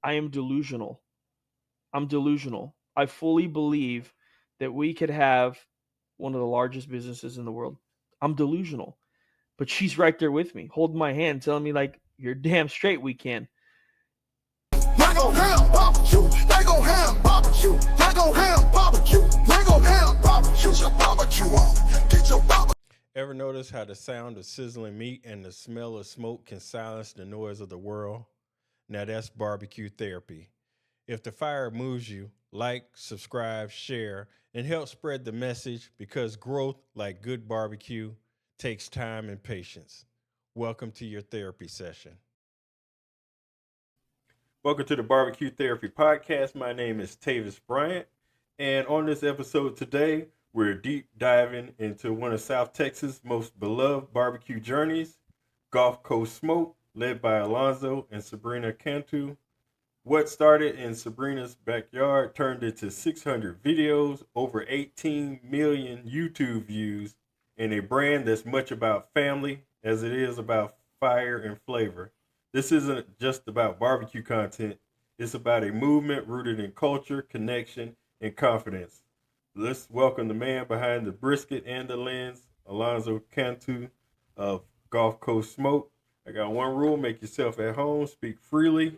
I am delusional. I'm delusional. I fully believe that we could have one of the largest businesses in the world. I'm delusional. But she's right there with me, holding my hand, telling me, like, you're damn straight we can. They gon' have barbecue. They gon' have barbecue. They gon' have barbecue. They gon' have barbecue. Get your barbecue on. Get your barbecue. Ever notice how the sound of sizzling meat and the smell of smoke can silence the noise of the world? Now that's barbecue therapy. If the fire moves you, like, subscribe, share, and help spread the message because growth, like good barbecue, takes time and patience. Welcome to your therapy session. Welcome to the Barbecue Therapy Podcast. My name is Tavis Bryant, and on this episode today, we're deep diving into one of South Texas' most beloved barbecue journeys, Gulf Coast Smoke, led by Alonzo and Sabrena Cantu. What started in Sabrena's backyard turned into 600 videos, over 18 million YouTube views, and a brand that's much about family as it is about fire and flavor. This isn't just about barbecue content. It's about a movement rooted in culture, connection, and confidence. Let's welcome the man behind the brisket and the lens, Alonzo Cantu of Gulf Coast Smoke. I got one rule: make yourself at home, speak freely.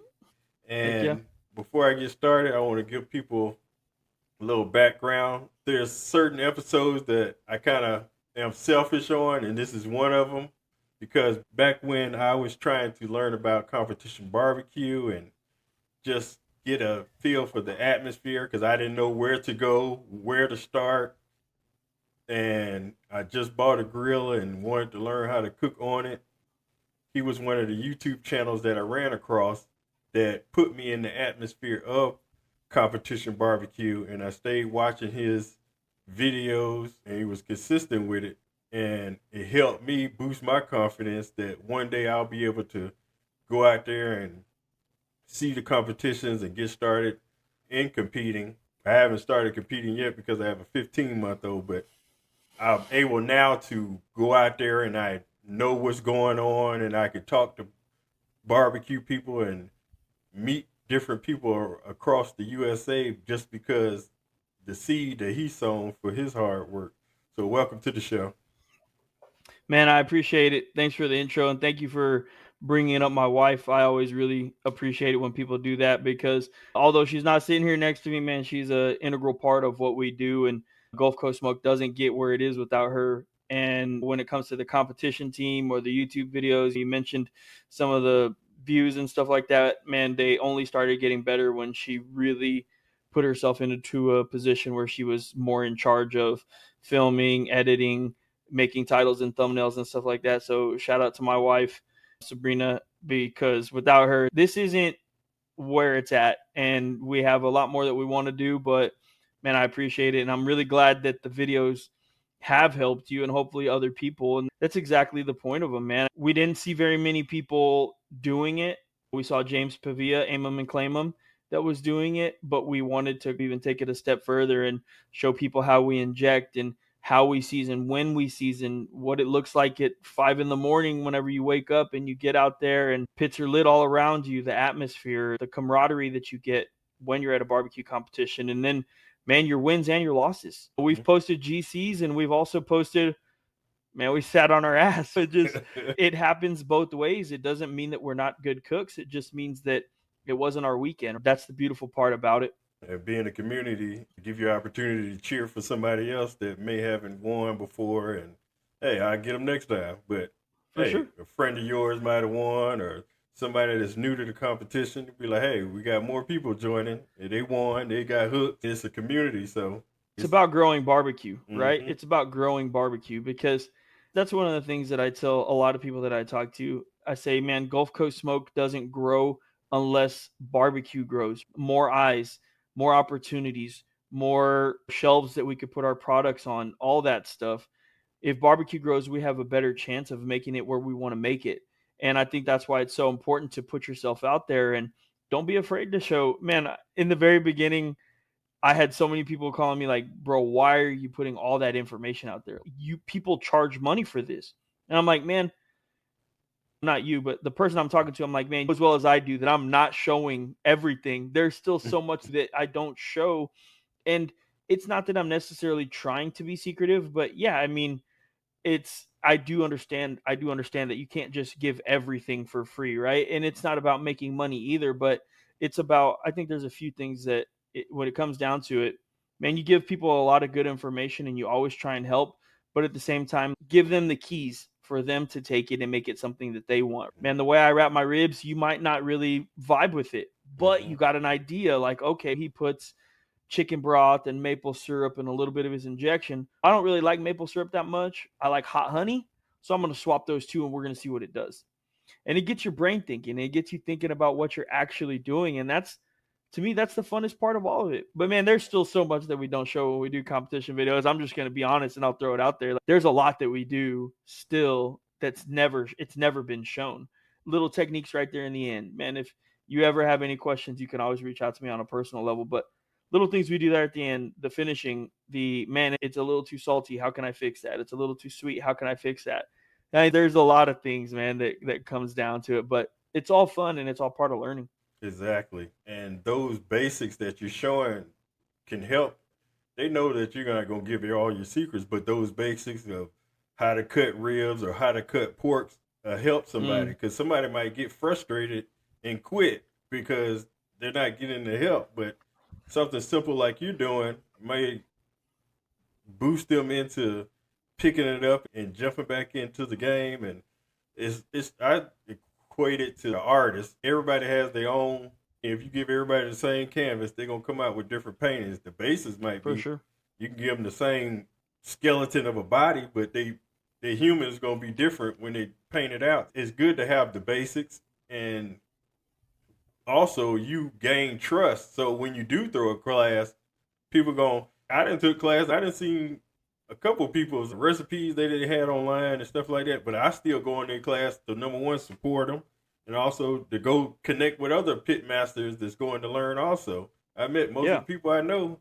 Heck yeah. And before I get started, I want to give people a little background. There's certain episodes that I kind of am selfish on, and this is one of them. Because back when I was trying to learn about competition barbecue and just get a feel for the atmosphere, because I didn't know where to go, where to start, and I just bought a grill and wanted to learn how to cook on it. He was one of the YouTube channels that I ran across that put me in the atmosphere of competition barbecue, and I stayed watching his videos, and he was consistent with it, and it helped me boost my confidence that one day I'll be able to go out there and see the competitions and get started in competing. I haven't started competing yet because I have a 15-month-old, but I'm able now to go out there and I know what's going on, and I can talk to barbecue people and meet different people across the USA just because the seed that he's sown for his hard work. So welcome to the show. Man, I appreciate it. Thanks for the intro, and thank you for bringing up my wife. I always really appreciate it when people do that because although she's not sitting here next to me, man, she's an integral part of what we do, and Gulf Coast Smoke doesn't get where it is without her. And when it comes to the competition team or the YouTube videos, you mentioned some of the views and stuff like that, man, they only started getting better when she really put herself into a position where she was more in charge of filming, editing, making titles and thumbnails and stuff like that. So shout out to my wife, Sabrena, because without her, this isn't where it's at. And we have a lot more that we want to do, but man, I appreciate it. And I'm really glad that the videos have helped you and hopefully other people. And that's exactly the point of them, man. We didn't see very many people doing it. We saw James Pavia, aim 'em and claim 'em, that was doing it, but we wanted to even take it a step further and show people how we inject and how we season, when we season, what it looks like at 5 a.m. whenever you wake up and you get out there and pits are lit all around you, the atmosphere, the camaraderie that you get when you're at a barbecue competition, and then, man, your wins and your losses. We've posted GCs and we've also posted, man, we sat on our ass. It happens both ways. It doesn't mean that we're not good cooks. It just means that it wasn't our weekend. That's the beautiful part about it. And being a community, give you an opportunity to cheer for somebody else that may haven't won before, and hey, I'll get them next time. But For hey, sure. a friend of yours might have won, or somebody that's new to the competition be like, hey, we got more people joining, and they won, they got hooked. It's a community, so It's about growing barbecue, right? Mhm. It's about growing barbecue because that's one of the things that I tell a lot of people that I talk to. I say, man, Gulf Coast Smoke doesn't grow unless barbecue grows. More eyes, more opportunities, more shelves that we could put our products on, all that stuff. If barbecue grows, we have a better chance of making it where we want to make it. And I think that's why it's so important to put yourself out there and don't be afraid to show. Man, in the very beginning, I had so many people calling me like, bro, why are you putting all that information out there? You people charge money for this. And I'm like, man, not you, but the person I'm talking to, I'm like, man, as well as I do, that I'm not showing everything. There's still so much that I don't show. And it's not that I'm necessarily trying to be secretive, but yeah, I mean, it's I do understand that you can't just give everything for free, right? And it's not about making money either, but it's about, I think there's a few things that when it comes down to it, man, you give people a lot of good information and you always try and help, but at the same time give them the keys for them to take it and make it something that they want. Man, the way I wrap my ribs, you might not really vibe with it, but Mm-hmm. you got an idea, like, okay, he puts chicken broth and maple syrup and a little bit of his injection. I don't really like maple syrup that much. I like hot honey. So I'm going to swap those two and we're going to see what it does. And it gets your brain thinking. It gets you thinking about what you're actually doing. And that's, to me, that's the funnest part of all of it. But man, there's still so much that we don't show when we do competition videos. I'm just going to be honest and I'll throw it out there. Like, there's a lot that we do still it's never been shown. Little techniques right there in the end. Man, if you ever have any questions, you can always reach out to me on a personal level. But little things we do there at the end, the finishing, the man, it's a little too salty. How can I fix that? It's a little too sweet. How can I fix that? There's a lot of things, man, that comes down to it, but it's all fun and it's all part of learning. Exactly. And those basics that you're showing can help. They know that you're not gonna give you all your secrets, but those basics of how to cut ribs or how to cut porks help somebody, Mm, because somebody might get frustrated and quit because they're not getting the help. But something simple like you're doing may boost them into picking it up and jumping back into the game. And it's I equate it to the artist. Everybody has their own. If you give everybody the same canvas, they're gonna come out with different paintings. The bases might for be, sure. you can give them the same skeleton of a body, but the human is gonna be different when they paint it out. It's good to have the basics, and also you gain trust. So when you do throw a class, people going, I didn't took class. I didn't see a couple of people's recipes they had online and stuff like that. But I still go in their class to, number one, support them, and also to go connect with other pit masters that's going to learn. Also, I met most of Yeah. the people I know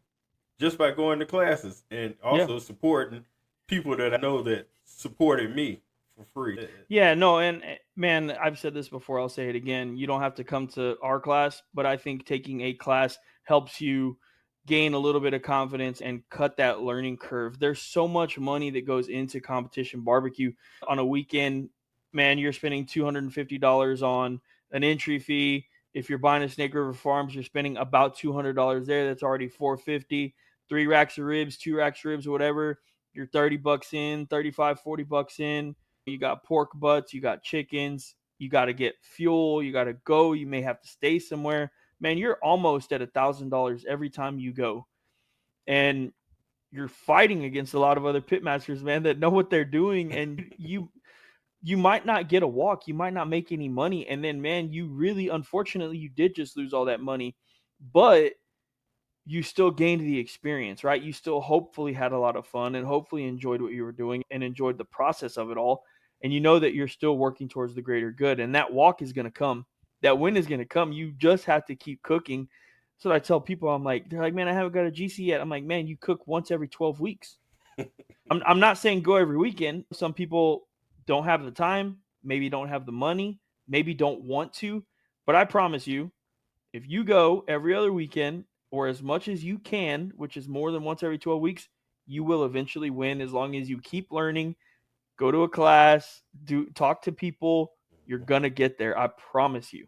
just by going to classes, and Yeah. also supporting people that I know that supported me for free. Yeah, no, and man, I've said this before, I'll say it again. You don't have to come to our class, but I think taking a class helps you gain a little bit of confidence and cut that learning curve. There's so much money that goes into competition barbecue. On a weekend, man, you're spending $250 on an entry fee. If you're buying a Snake River Farms, you're spending about $200 there. That's already 450. 3 racks of ribs, 2 racks of ribs, whatever. You're 30 bucks in, 35, 40 bucks in. You got pork butts, you got chickens, you got to get fuel, you got to go, you may have to stay somewhere. Man, you're almost at $1,000 every time you go. And you're fighting against a lot of other pitmasters, man, that know what they're doing. And you might not get a walk, you might not make any money. And then, man, you really, unfortunately, you did just lose all that money. But you still gained the experience, right? You still hopefully had a lot of fun and hopefully enjoyed what you were doing and enjoyed the process of it all. And you know that you're still working towards the greater good. And that walk is going to come. That win is going to come. You just have to keep cooking. So I tell people, I'm like, they're like, man, I haven't got a GC yet. I'm like, man, you cook once every 12 weeks. I'm not saying go every weekend. Some people don't have the time, maybe don't have the money, maybe don't want to. But I promise you, if you go every other weekend or as much as you can, which is more than once every 12 weeks, you will eventually win as long as you keep learning, go to a class, do talk to people, you're going to get there. I promise you.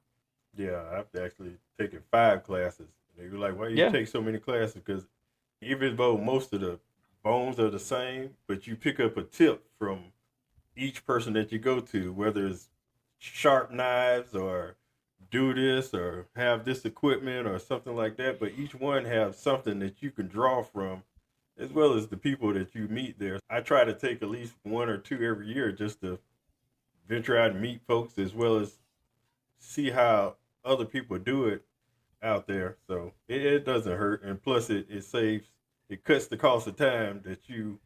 Yeah, I've actually taken 5 classes. And they were like, why you Yeah. take so many classes? Because even though most of the bones are the same, but you pick up a tip from each person that you go to, whether it's sharp knives or do this or have this equipment or something like that. But each one has something that you can draw from, as well as the people that you meet there. I try to take at least 1 or 2 every year just to venture out and meet folks, as well as see how other people do it out there. So it doesn't hurt, and plus it saves, it cuts the cost of time that you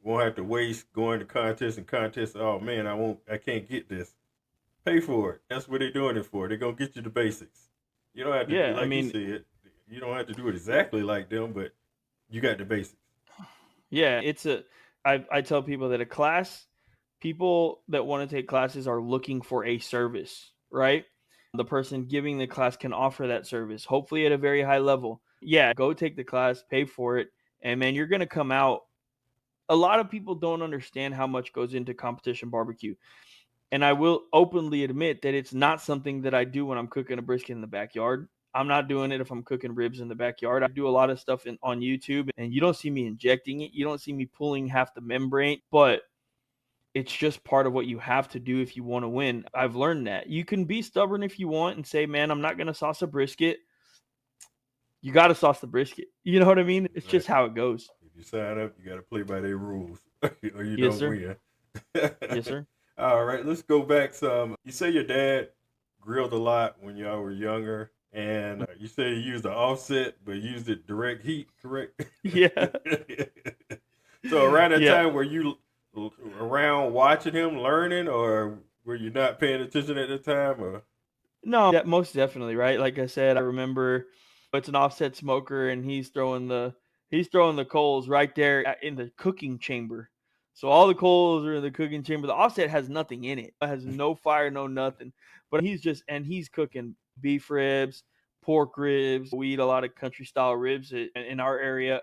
won't have to waste going to contests and contests. Oh man, I can't get this. Pay for it. That's what they're doing it for. They're gonna get you the basics. You don't have to do, Yeah, I like you mean, said. You don't have to do it exactly like them, but you got the basics. yeah, it's a I tell people that a class people that want to take classes are looking for a service, right? The person giving the class can offer that service, hopefully at a very high level. Yeah, go take the class, pay for it, and man, you're going to come out. A lot of people don't understand how much goes into competition barbecue. And I will openly admit that it's not something that I do when I'm cooking a brisket in the backyard. I'm not doing it if I'm cooking ribs in the backyard. I do a lot of stuff on YouTube, and you don't see me injecting it. You don't see me pulling half the membrane, but it's just part of what you have to do if you want to win. I've learned that. You can be stubborn if you want and say, man, I'm not going to sauce a brisket. You got to sauce the brisket. You know what I mean? It's Right. just how it goes. If you sign up, you got to play by their rules, or you Yes, don't sir. win. Yes, sir. All right, let's go back some. You say your dad grilled a lot when y'all were younger, and you say you used the offset, but used it direct heat, correct? Yeah. So around that Yeah. time, were you around watching him, learning, or were you not paying attention at the time? Or No, that most definitely, right? Like I said, I remember it's an offset smoker and he's throwing the coals right there in the cooking chamber. So all the coals are in the cooking chamber. The offset has nothing in it. It has no fire, no nothing. But he's cooking beef ribs, pork ribs. We eat a lot of country style ribs in our area.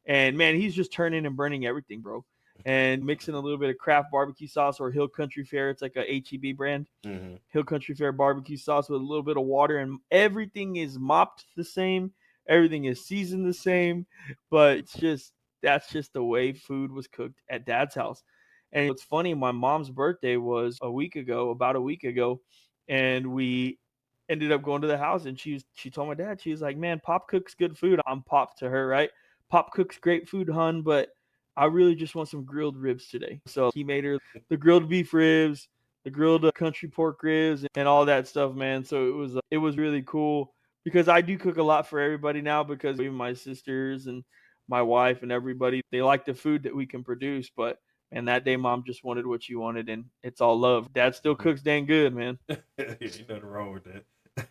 And man, he's just turning and burning everything, bro. And mixing a little bit of Kraft barbecue sauce or Hill Country Fare. It's like a HEB brand. mm-hmm. Hill Country Fare barbecue sauce with a little bit of water, and everything is mopped the same. Everything is seasoned the same, but that's just the way food was cooked at Dad's house. And what's funny, my mom's birthday was about a week ago, and we ended up going to the house, and she told my dad, she was like, "Man, Pop cooks good food." I'm Pop to her, right? Pop cooks great food, hun, but I really just want some grilled ribs today. So he made her the grilled beef ribs, the grilled country pork ribs, and all that stuff, man. So it was really cool because I do cook a lot for everybody now because even my sisters and my wife and everybody, they like the food that we can produce. But man, that day mom just wanted what she wanted, and it's all love. Dad still cooks dang good, man. Ain't nothing wrong with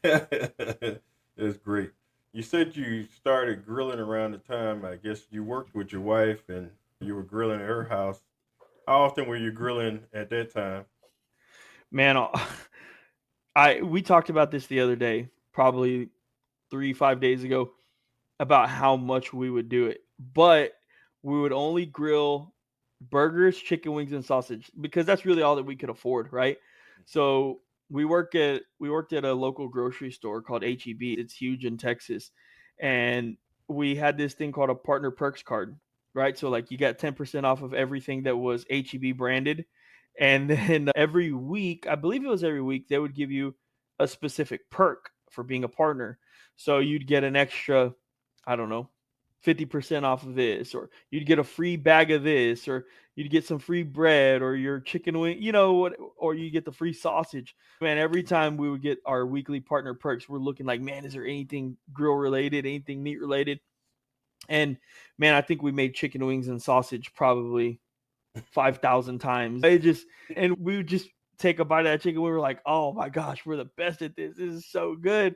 that. That's great. You said you started grilling around the time, I guess you worked with your wife and you were grilling at her house. How often were you grilling at that time? Man, I we talked about this the other day, probably 3 5 days ago, about how much we would do it, but we would only grill burgers, chicken wings, and sausage because that's really all that we could afford, right? So we worked at a local grocery store called HEB. It's huge in Texas, and we had this thing called a partner perks card, right? So like you got 10% off of everything that was HEB branded, and then every week, I believe it was every week, they would give you a specific perk for being a partner. So you'd get an extra, I don't know, 50% off of this, or you'd get a free bag of this, or you'd get some free bread, or your chicken wing, what, or you get the free sausage. Man, every time we would get our weekly partner perks, we're looking like, man, is there anything grill related, anything meat related? And man, I think we made chicken wings and sausage probably 5,000 times. And we would just take a bite of that chicken. We were like, oh my gosh, we're the best at this. This is so good.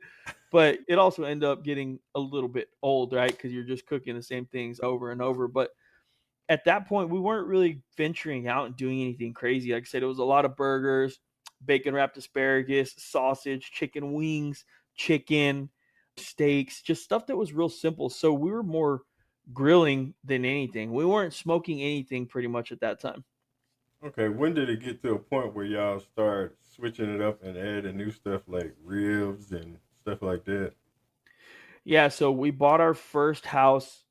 But it also ended up getting a little bit old, right? Because you're just cooking the same things over and over. But at that point, we weren't really venturing out and doing anything crazy. Like I said, it was a lot of burgers, bacon wrapped asparagus, sausage, chicken wings, chicken, steaks, just stuff that was real simple. So we were more grilling than anything. We weren't smoking anything pretty much at that time. Okay, when did it get to a point where y'all start switching it up and adding new stuff like ribs and stuff like that? Yeah, so we bought our first house.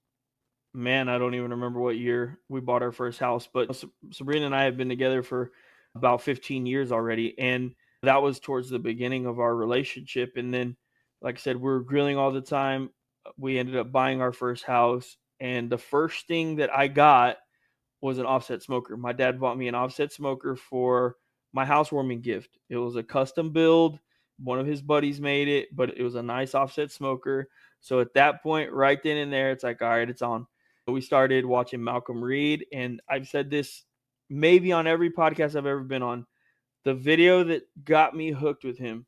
Man, I don't even remember what year we bought our first house, but Sabrina and I have been together for about 15 years already. And that was towards the beginning of our relationship. And then, like I said, we were grilling all the time. We ended up buying our first house. And the first thing that I got was an offset smoker. My dad bought me an offset smoker for my housewarming gift. It was a custom build. One of his buddies made it, but it was a nice offset smoker. So at that point, right then and there, it's like, all right, it's on. We started watching Malcolm Reed, and I've said this maybe on every podcast I've ever been on. The video that got me hooked with him,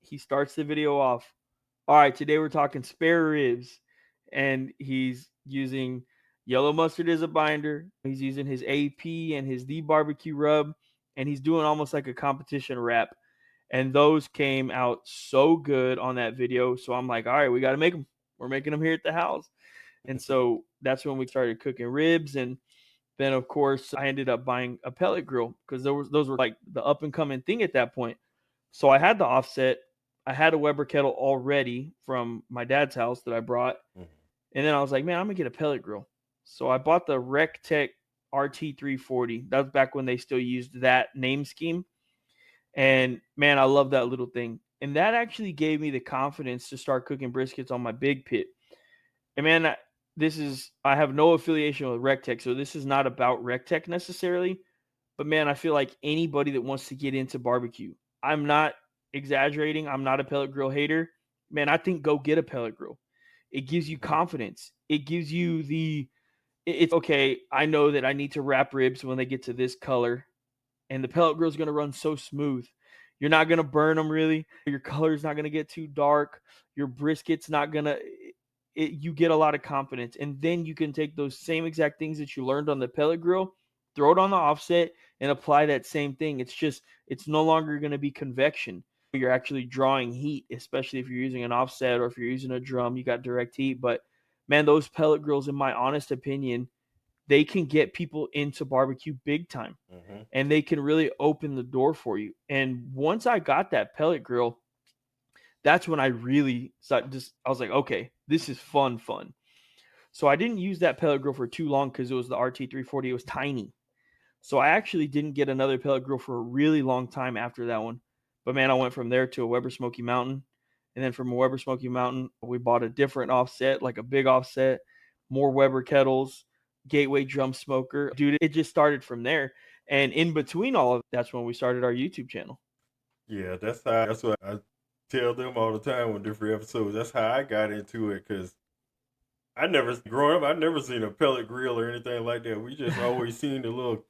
he starts the video off. All right, today we're talking spare ribs, and he's using yellow mustard as a binder. He's using his AP and his The Barbecue rub, and he's doing almost like a competition rap. And those came out so good on that video. So I'm like, all right, we got to make them. We're making them here at the house. And so that's when we started cooking ribs. And then, of course, I ended up buying a pellet grill because those were like the up and coming thing at that point. So I had the offset. I had a Weber kettle already from my dad's house that I brought. And then I was like, man, I'm going to get a pellet grill. So I bought the RecTech RT340. That was back when they still used that name scheme. And man, I love that little thing. And that actually gave me the confidence to start cooking briskets on my big pit. And man, I have no affiliation with RecTech, so this is not about RecTech necessarily. But man, I feel like anybody that wants to get into barbecue, I'm not exaggerating. I'm not a pellet grill hater. Man, I think go get a pellet grill. It gives you confidence. It gives you it's okay. I know that I need to wrap ribs when they get to this color, and the pellet grill is going to run so smooth. You're not going to burn them really. Your color is not going to get too dark. Your brisket's not going to. You get a lot of confidence, and then you can take those same exact things that you learned on the pellet grill, throw it on the offset, and apply that same thing. It's no longer going to be convection. You're actually drawing heat, especially if you're using an offset or if you're using a drum, you got direct heat. But man, those pellet grills, in my honest opinion, they can get people into barbecue big time. And they can really open the door for you. And once I got that pellet grill, that's when I really started I was like, okay, this is fun. So I didn't use that pellet grill for too long because it was the RT340. It was tiny. So I actually didn't get another pellet grill for a really long time after that one. But man, I went from there to a Weber Smoky Mountain. And then from a Weber Smoky Mountain, we bought a different offset, like a big offset, more Weber kettles, Gateway drum smoker. Dude, it just started from there. And in between all of that's when we started our YouTube channel. Yeah, that's what I tell them all the time on different episodes. That's how I got into it because growing up, I never seen a pellet grill or anything like that. We just always seen the little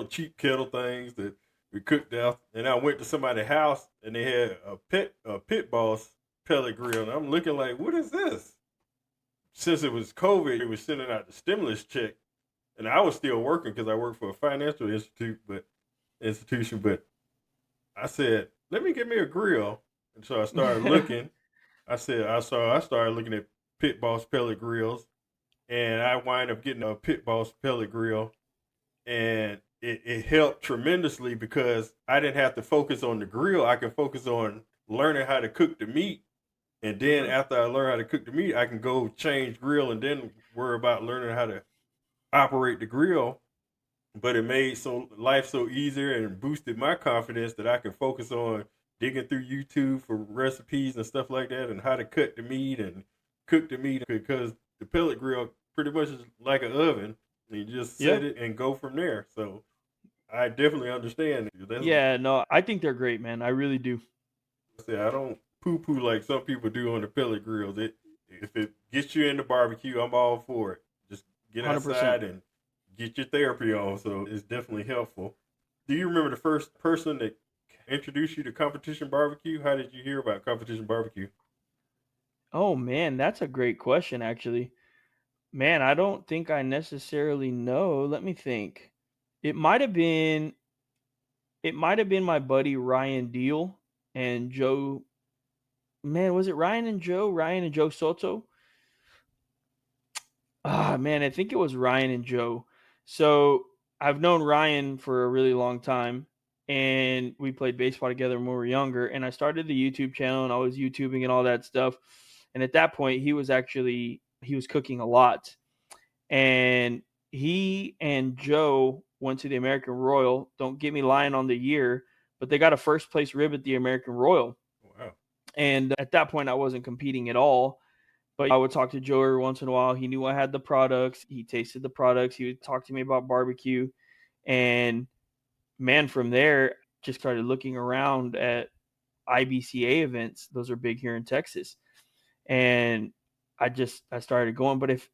cheap kettle things that we cooked out. And I went to somebody's house and they had a Pit Boss pellet grill. And I'm looking like, what is this? Since it was COVID, it was sending out the stimulus check. And I was still working because I worked for a financial institution. But I said, let me get me a grill. And so I started looking. I started looking at Pit Boss pellet grills, and I wind up getting a Pit Boss pellet grill, and it helped tremendously because I didn't have to focus on the grill. I can focus on learning how to cook the meat, and then after I learn how to cook the meat, I can go change grill and then worry about learning how to operate the grill. But it made life so easier and boosted my confidence that I can focus on digging through YouTube for recipes and stuff like that and how to cut the meat and cook the meat, because the pellet grill pretty much is like an oven. You just set it and go from there. So I definitely understand. No, I think they're great, man. I really do. I don't poo-poo like some people do on the pellet grills. If it gets you into barbecue, I'm all for it. Just get outside 100%. And get your therapy on. So it's definitely helpful. Do you remember the first person that introduced you to competition barbecue? How did you hear about competition barbecue? Oh man, that's a great question, actually. Man, I don't think I necessarily know. Let me think. It might have been my buddy Ryan Deal and Joe. Man, was it Ryan and Joe? Ryan and Joe Soto? Man, I think it was Ryan and Joe. So I've known Ryan for a really long time, and we played baseball together when we were younger. And I started the YouTube channel, and I was YouTubing and all that stuff. And at that point, he was cooking a lot. And he and Joe went to the American Royal. Don't get me lying on the year, but they got a first place rib at the American Royal. Wow. And at that point, I wasn't competing at all. But I would talk to Joe every once in a while. He knew I had the products. He tasted the products. He would talk to me about barbecue. And man, from there, just started looking around at IBCA events. Those are big here in Texas. And I started going. But if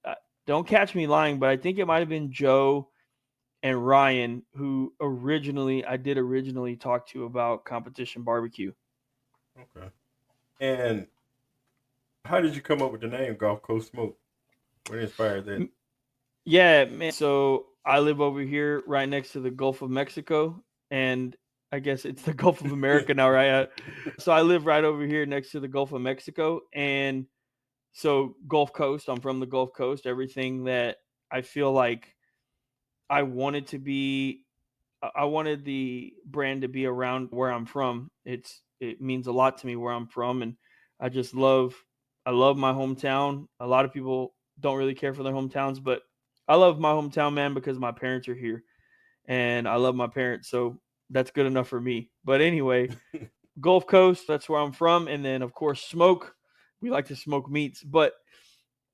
don't catch me lying, but I think it might have been Joe and Ryan who I did originally talk to about competition barbecue. Okay. And how did you come up with the name Gulf Coast Smoke? What inspired that? Yeah, man. So I live over here right next to the Gulf of Mexico. and I guess it's the Gulf of America now, right? So I live right over here next to the Gulf of Mexico, and so Gulf Coast. I'm from the Gulf Coast. Everything that I feel like I wanted to be, I wanted the brand to be around where I'm from. It means a lot to me where I'm from, and I just love I love my hometown. A lot of people don't really care for their hometowns, but I love my hometown, man, because my parents are here, and I love my parents, so that's good enough for me. But anyway, Gulf Coast, that's where I'm from, and then of course smoke. We like to smoke meats, but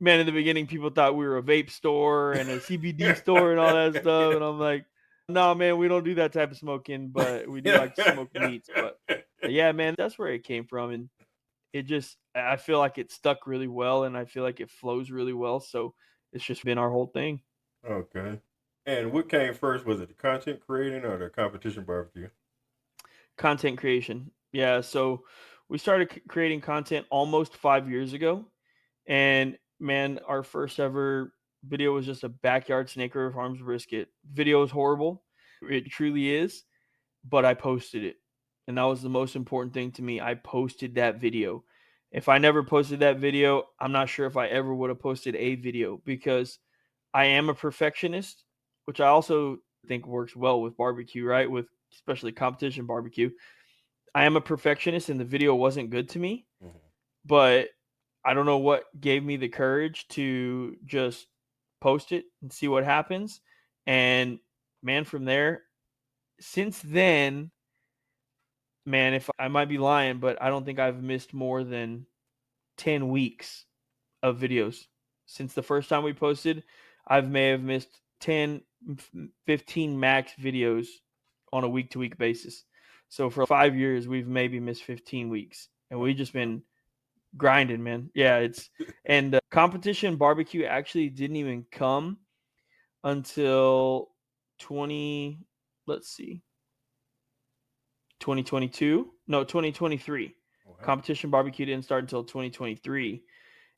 man, in the beginning, people thought we were a vape store and a CBD store and all that stuff. And I'm like, no, man, we don't do that type of smoking, but we do like to smoke meats. But yeah, man, that's where it came from. And I feel like it stuck really well and I feel like it flows really well. So it's just been our whole thing. Okay. And what came first? Was it the content creating or the competition barbecue? Content creation. Yeah. So we started creating content almost 5 years ago. And man, our first ever video was just a backyard Snake River Farms brisket. Video is horrible. It truly is, but I posted it. And that was the most important thing to me. I posted that video. If I never posted that video, I'm not sure if I ever would have posted a video because I am a perfectionist, which I also think works well with barbecue, right? With especially competition barbecue. I am a perfectionist and the video wasn't good to me, Mhm. but I don't know what gave me the courage to just post it and see what happens. And man, from there, since then, man, if I might be lying, but I don't think I've missed more than 10 weeks of videos. Since the first time we posted, I may have missed 10, 15 max videos on a week to week basis. So for 5 years, we've maybe missed 15 weeks. And we've just been grinding, man. Yeah, it's and competition barbecue actually didn't even come until 20 let's see 2022, no, 2023. Wow. Competition barbecue didn't start until 2023,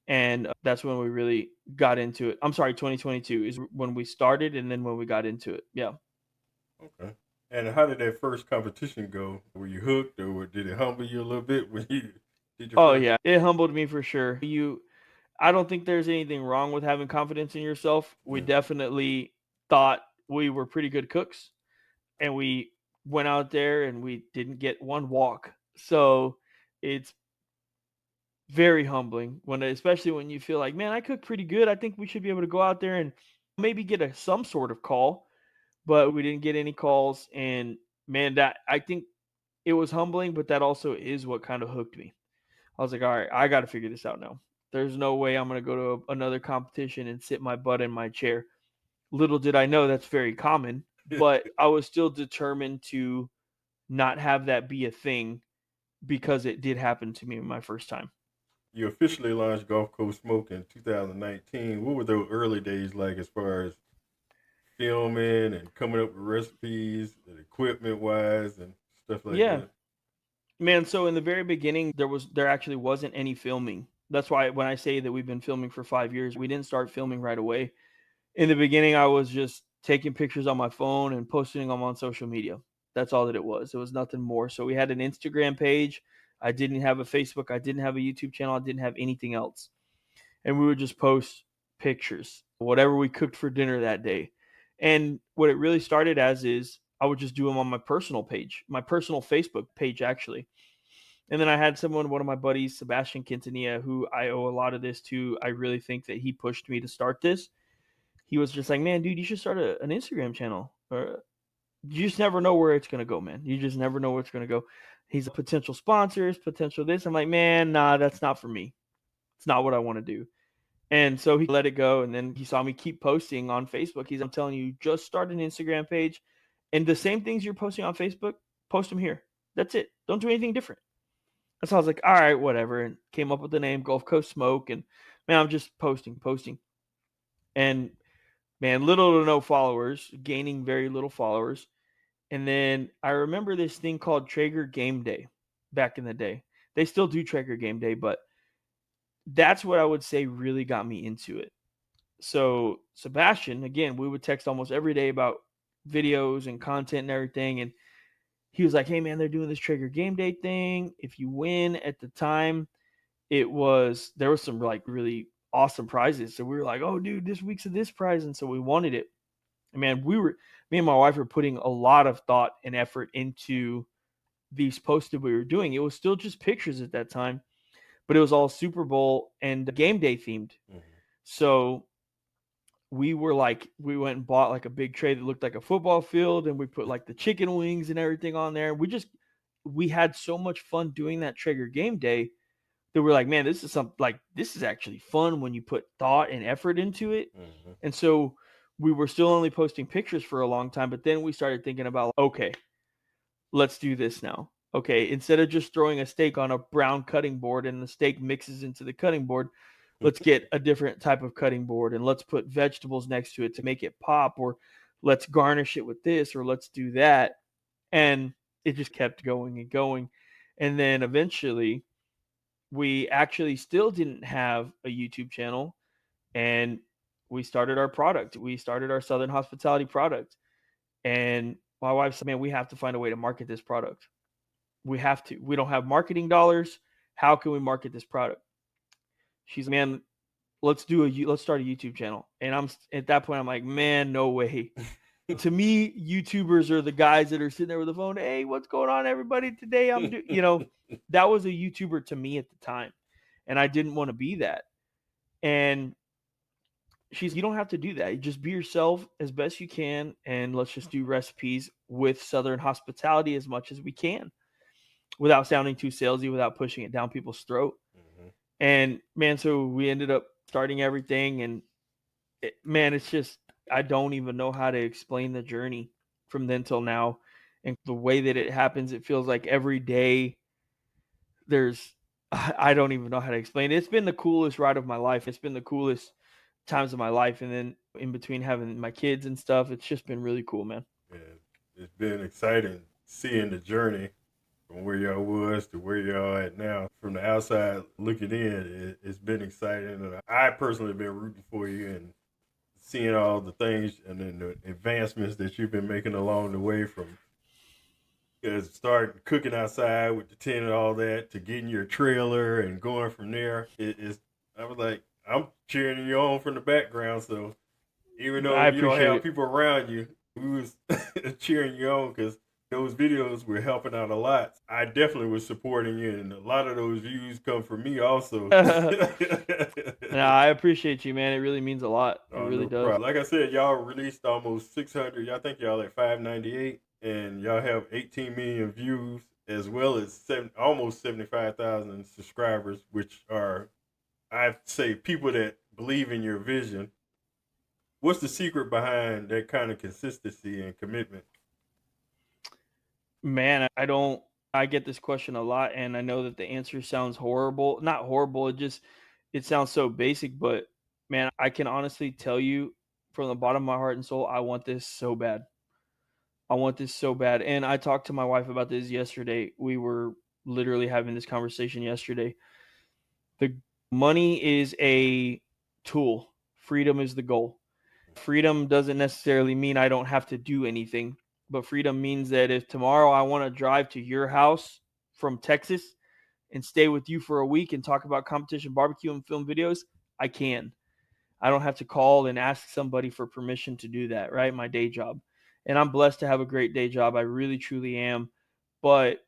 and that's when we really got into it. I'm sorry, 2022 is when we started and then when we got into it. Yeah. Okay. And how did that first competition go? Were you hooked, or did it humble you a little bit when you did your Oh first? yeah, it humbled me for sure. I don't think there's anything wrong with having confidence in yourself. We Yeah. definitely thought we were pretty good cooks, and we went out there and we didn't get one walk. So it's very humbling when, especially when you feel like, man, I cook pretty good. I think we should be able to go out there and maybe get some sort of call, but we didn't get any calls. And man, that I think it was humbling, but that also is what kind of hooked me. I was like, all right, I got to figure this out now. There's no way I'm going to go to another competition and sit my butt in my chair. Little did I know that's very common, but I was still determined to not have that be a thing because it did happen to me my first time. You officially launched Gulf Coast Smoke in 2019. What were those early days like as far as filming and coming up with recipes and equipment wise and stuff like Yeah, that? man. So in the very beginning, there actually wasn't any filming. That's why when I say that we've been filming for 5 years, we didn't start filming right away. In the beginning, I was just taking pictures on my phone and posting them on social media. That's all that it was. It was nothing more. So we had an Instagram page. I didn't have a Facebook. I didn't have a YouTube channel. I didn't have anything else. And we would just post pictures, whatever we cooked for dinner that day. And what it really started as is I would just do them on my personal page, my personal Facebook page, actually. And then I had one of my buddies, Sebastian Quintanilla, who I owe a lot of this to. I really think that he pushed me to start this. He was just like, man, dude, you should start an Instagram channel. Or you just never know where it's gonna go, man. You just never know where it's gonna go. He's a potential sponsors, potential this. I'm like, man, nah, that's not for me. It's not what I want to do. And so he let it go. And then he saw me keep posting on Facebook. I'm telling you, just start an Instagram page. And the same things you're posting on Facebook, post them here. That's it. Don't do anything different. And so I was like, all right, whatever. And came up with the name Gulf Coast Smoke. And man, I'm just posting. And man, little to no followers, gaining very little followers. And then I remember this thing called Traeger Game Day back in the day. They still do Traeger Game Day, but that's what I would say really got me into it. So Sebastian, again, we would text almost every day about videos and content and everything. And he was like, "Hey man, they're doing this Traeger game day thing. If you win at the time, there was some like really awesome prizes." So we were like, "Oh dude, this week's of this prize." And so we wanted it. And man, me and my wife were putting a lot of thought and effort into these posts that we were doing. It was still just pictures at that time, but it was all Super Bowl and game day themed. Mhm. So we went and bought like a big tray that looked like a football field, and we put like the chicken wings and everything on there. We had so much fun doing that Traeger game day that we're like, man, this is actually fun when you put thought and effort into it. Mhm. And so we were still only posting pictures for a long time, but then we started thinking about, okay, let's do this now. Okay, instead of just throwing a steak on a brown cutting board and the steak mixes into the cutting board, let's get a different type of cutting board and let's put vegetables next to it to make it pop, or let's garnish it with this, or let's do that. And it just kept going and going. And then eventually we actually still didn't have a YouTube channel, and we started our product. We started our Southern Hospitality product. And my wife said, man, we have to find a way to market this product. We have to. We don't have marketing dollars. How can we market this product? She's, man, let's start a YouTube channel. And I'm at that point, I'm like, man, no way. To me, YouTubers are the guys that are sitting there with the phone. Hey, what's going on, everybody? Today I'm doing, that was a YouTuber to me at the time. And I didn't want to be that. And you don't have to do that. You just be yourself as best you can. And let's just do recipes with Southern hospitality as much as we can without sounding too salesy, without pushing it down people's throat. Mhm. And man, so we ended up starting everything. And man, it's just, I don't even know how to explain the journey from then till now. And the way that it happens, it feels like every day there's, I don't even know how to explain it. It's been the coolest ride of my life. It's been the coolest times of my life. And then in between having my kids and stuff, it's just been really cool, man. And it's been exciting seeing the journey from where y'all was to where y'all at now. From the outside looking in, it's been exciting, and I personally been rooting for you and seeing all the things and then the advancements that you've been making along the way, from starting cooking outside with the tent and all that to getting your trailer and going from there. I was like, I'm cheering you on from the background. So even though I you don't appreciate have it. people around you, we was cheering you on because those videos were helping out a lot. I definitely was supporting you, and a lot of those views come from me also. No, I appreciate you, man. It really means a lot. It Oh, really no does. problem. Like I said, y'all released almost 600. Y'all think y'all at 598, and y'all have 18 million views, as well as almost 75,000 subscribers, which are, I'd say, people that believe in your vision. What's the secret behind that kind of consistency and commitment? Man, I get this question a lot, and I know that the answer sounds horrible. Not horrible, it sounds so basic, but man, I can honestly tell you from the bottom of my heart and soul, I want this so bad. I want this so bad. And I talked to my wife about this yesterday. We were literally having this conversation yesterday. The money is a tool. Freedom is the goal. Freedom doesn't necessarily mean I don't have to do anything, but freedom means that if tomorrow I want to drive to your house from Texas and stay with you for a week and talk about competition barbecue and film videos, I can. I don't have to call and ask somebody for permission to do that, right? My day job. And I'm blessed to have a great day job. I really, truly am. But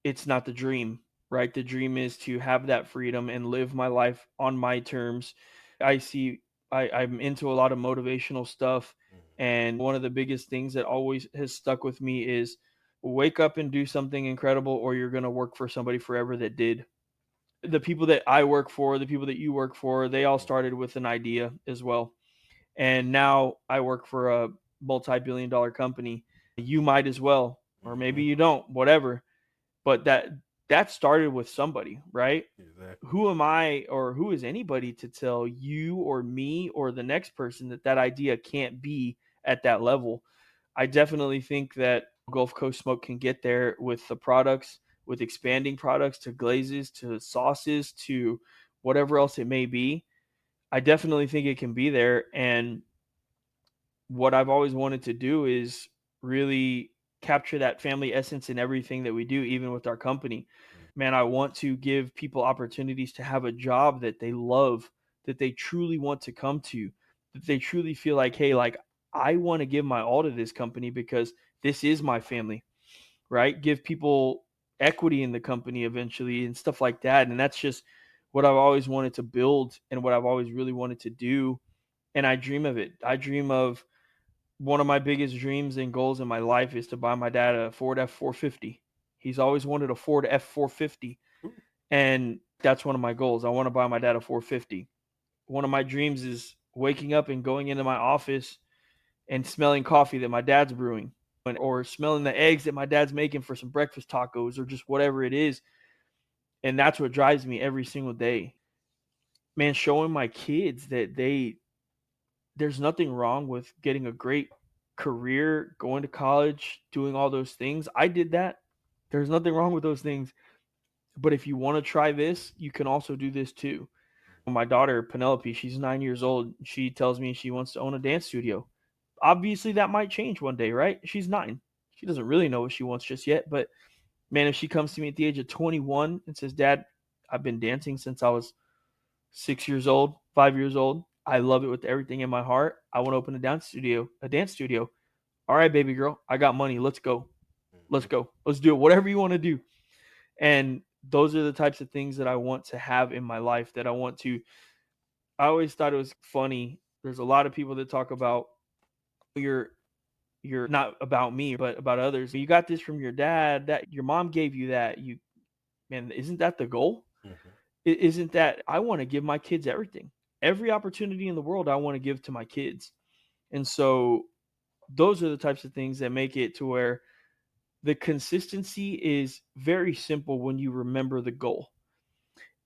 it's not the dream, right? The dream is to have that freedom and live my life on my terms. I see I'm into a lot of motivational stuff. And one of the biggest things that always has stuck with me is wake up and do something incredible, or you're going to work for somebody forever that did. The people that I work for, the people that you work for, they all started with an idea as well. And now I work for a multi-billion-dollar company. You might as well, or maybe Mm-hmm. you don't, whatever. But that started with somebody, right? Exactly. Who am I, or who is anybody to tell you or me or the next person that idea can't be at that level? I definitely think that Gulf Coast Smoke can get there with the products, with expanding products to glazes, to sauces, to whatever else it may be. I definitely think it can be there. And what I've always wanted to do is really capture that family essence in everything that we do, even with our company. Man, I want to give people opportunities to have a job that they love, that they truly want to come to, that they truly feel like, hey, like I want to give my all to this company because this is my family, right? Give people equity in the company eventually and stuff like that. And that's just what I've always wanted to build and what I've always really wanted to do. And I dream of it. I dream of one of my biggest dreams and goals in my life is to buy my dad a Ford F450. He's always wanted a Ford F450. And that's one of my goals. I want to buy my dad a 450. One of my dreams is waking up and going into my office and smelling coffee that my dad's brewing, or smelling the eggs that my dad's making for some breakfast tacos or just whatever it is. And that's what drives me every single day. Man, showing my kids that there's nothing wrong with getting a great career, going to college, doing all those things. I did that. There's nothing wrong with those things. But if you want to try this, you can also do this too. My daughter, Penelope, she's 9 years old. She tells me she wants to own a dance studio. Obviously, that might change one day, right? She's 9. She doesn't really know what she wants just yet. But man, if she comes to me at the age of 21 and says, Dad, I've been dancing since I was 6 years old, 5 years old. I love it with everything in my heart. I want to open a dance studio, All right, baby girl, I got money. Let's go. Let's go. Let's do it. Whatever you want to do. And those are the types of things that I want to have in my life, that I always thought it was funny. There's a lot of people that talk about you're not about me, but about others. You got this from your dad, that your mom gave you that. Man, isn't that the goal? Isn't that I want to give my kids everything, every opportunity in the world I want to give to my kids. And so those are the types of things that make it to where the consistency is very simple when you remember the goal.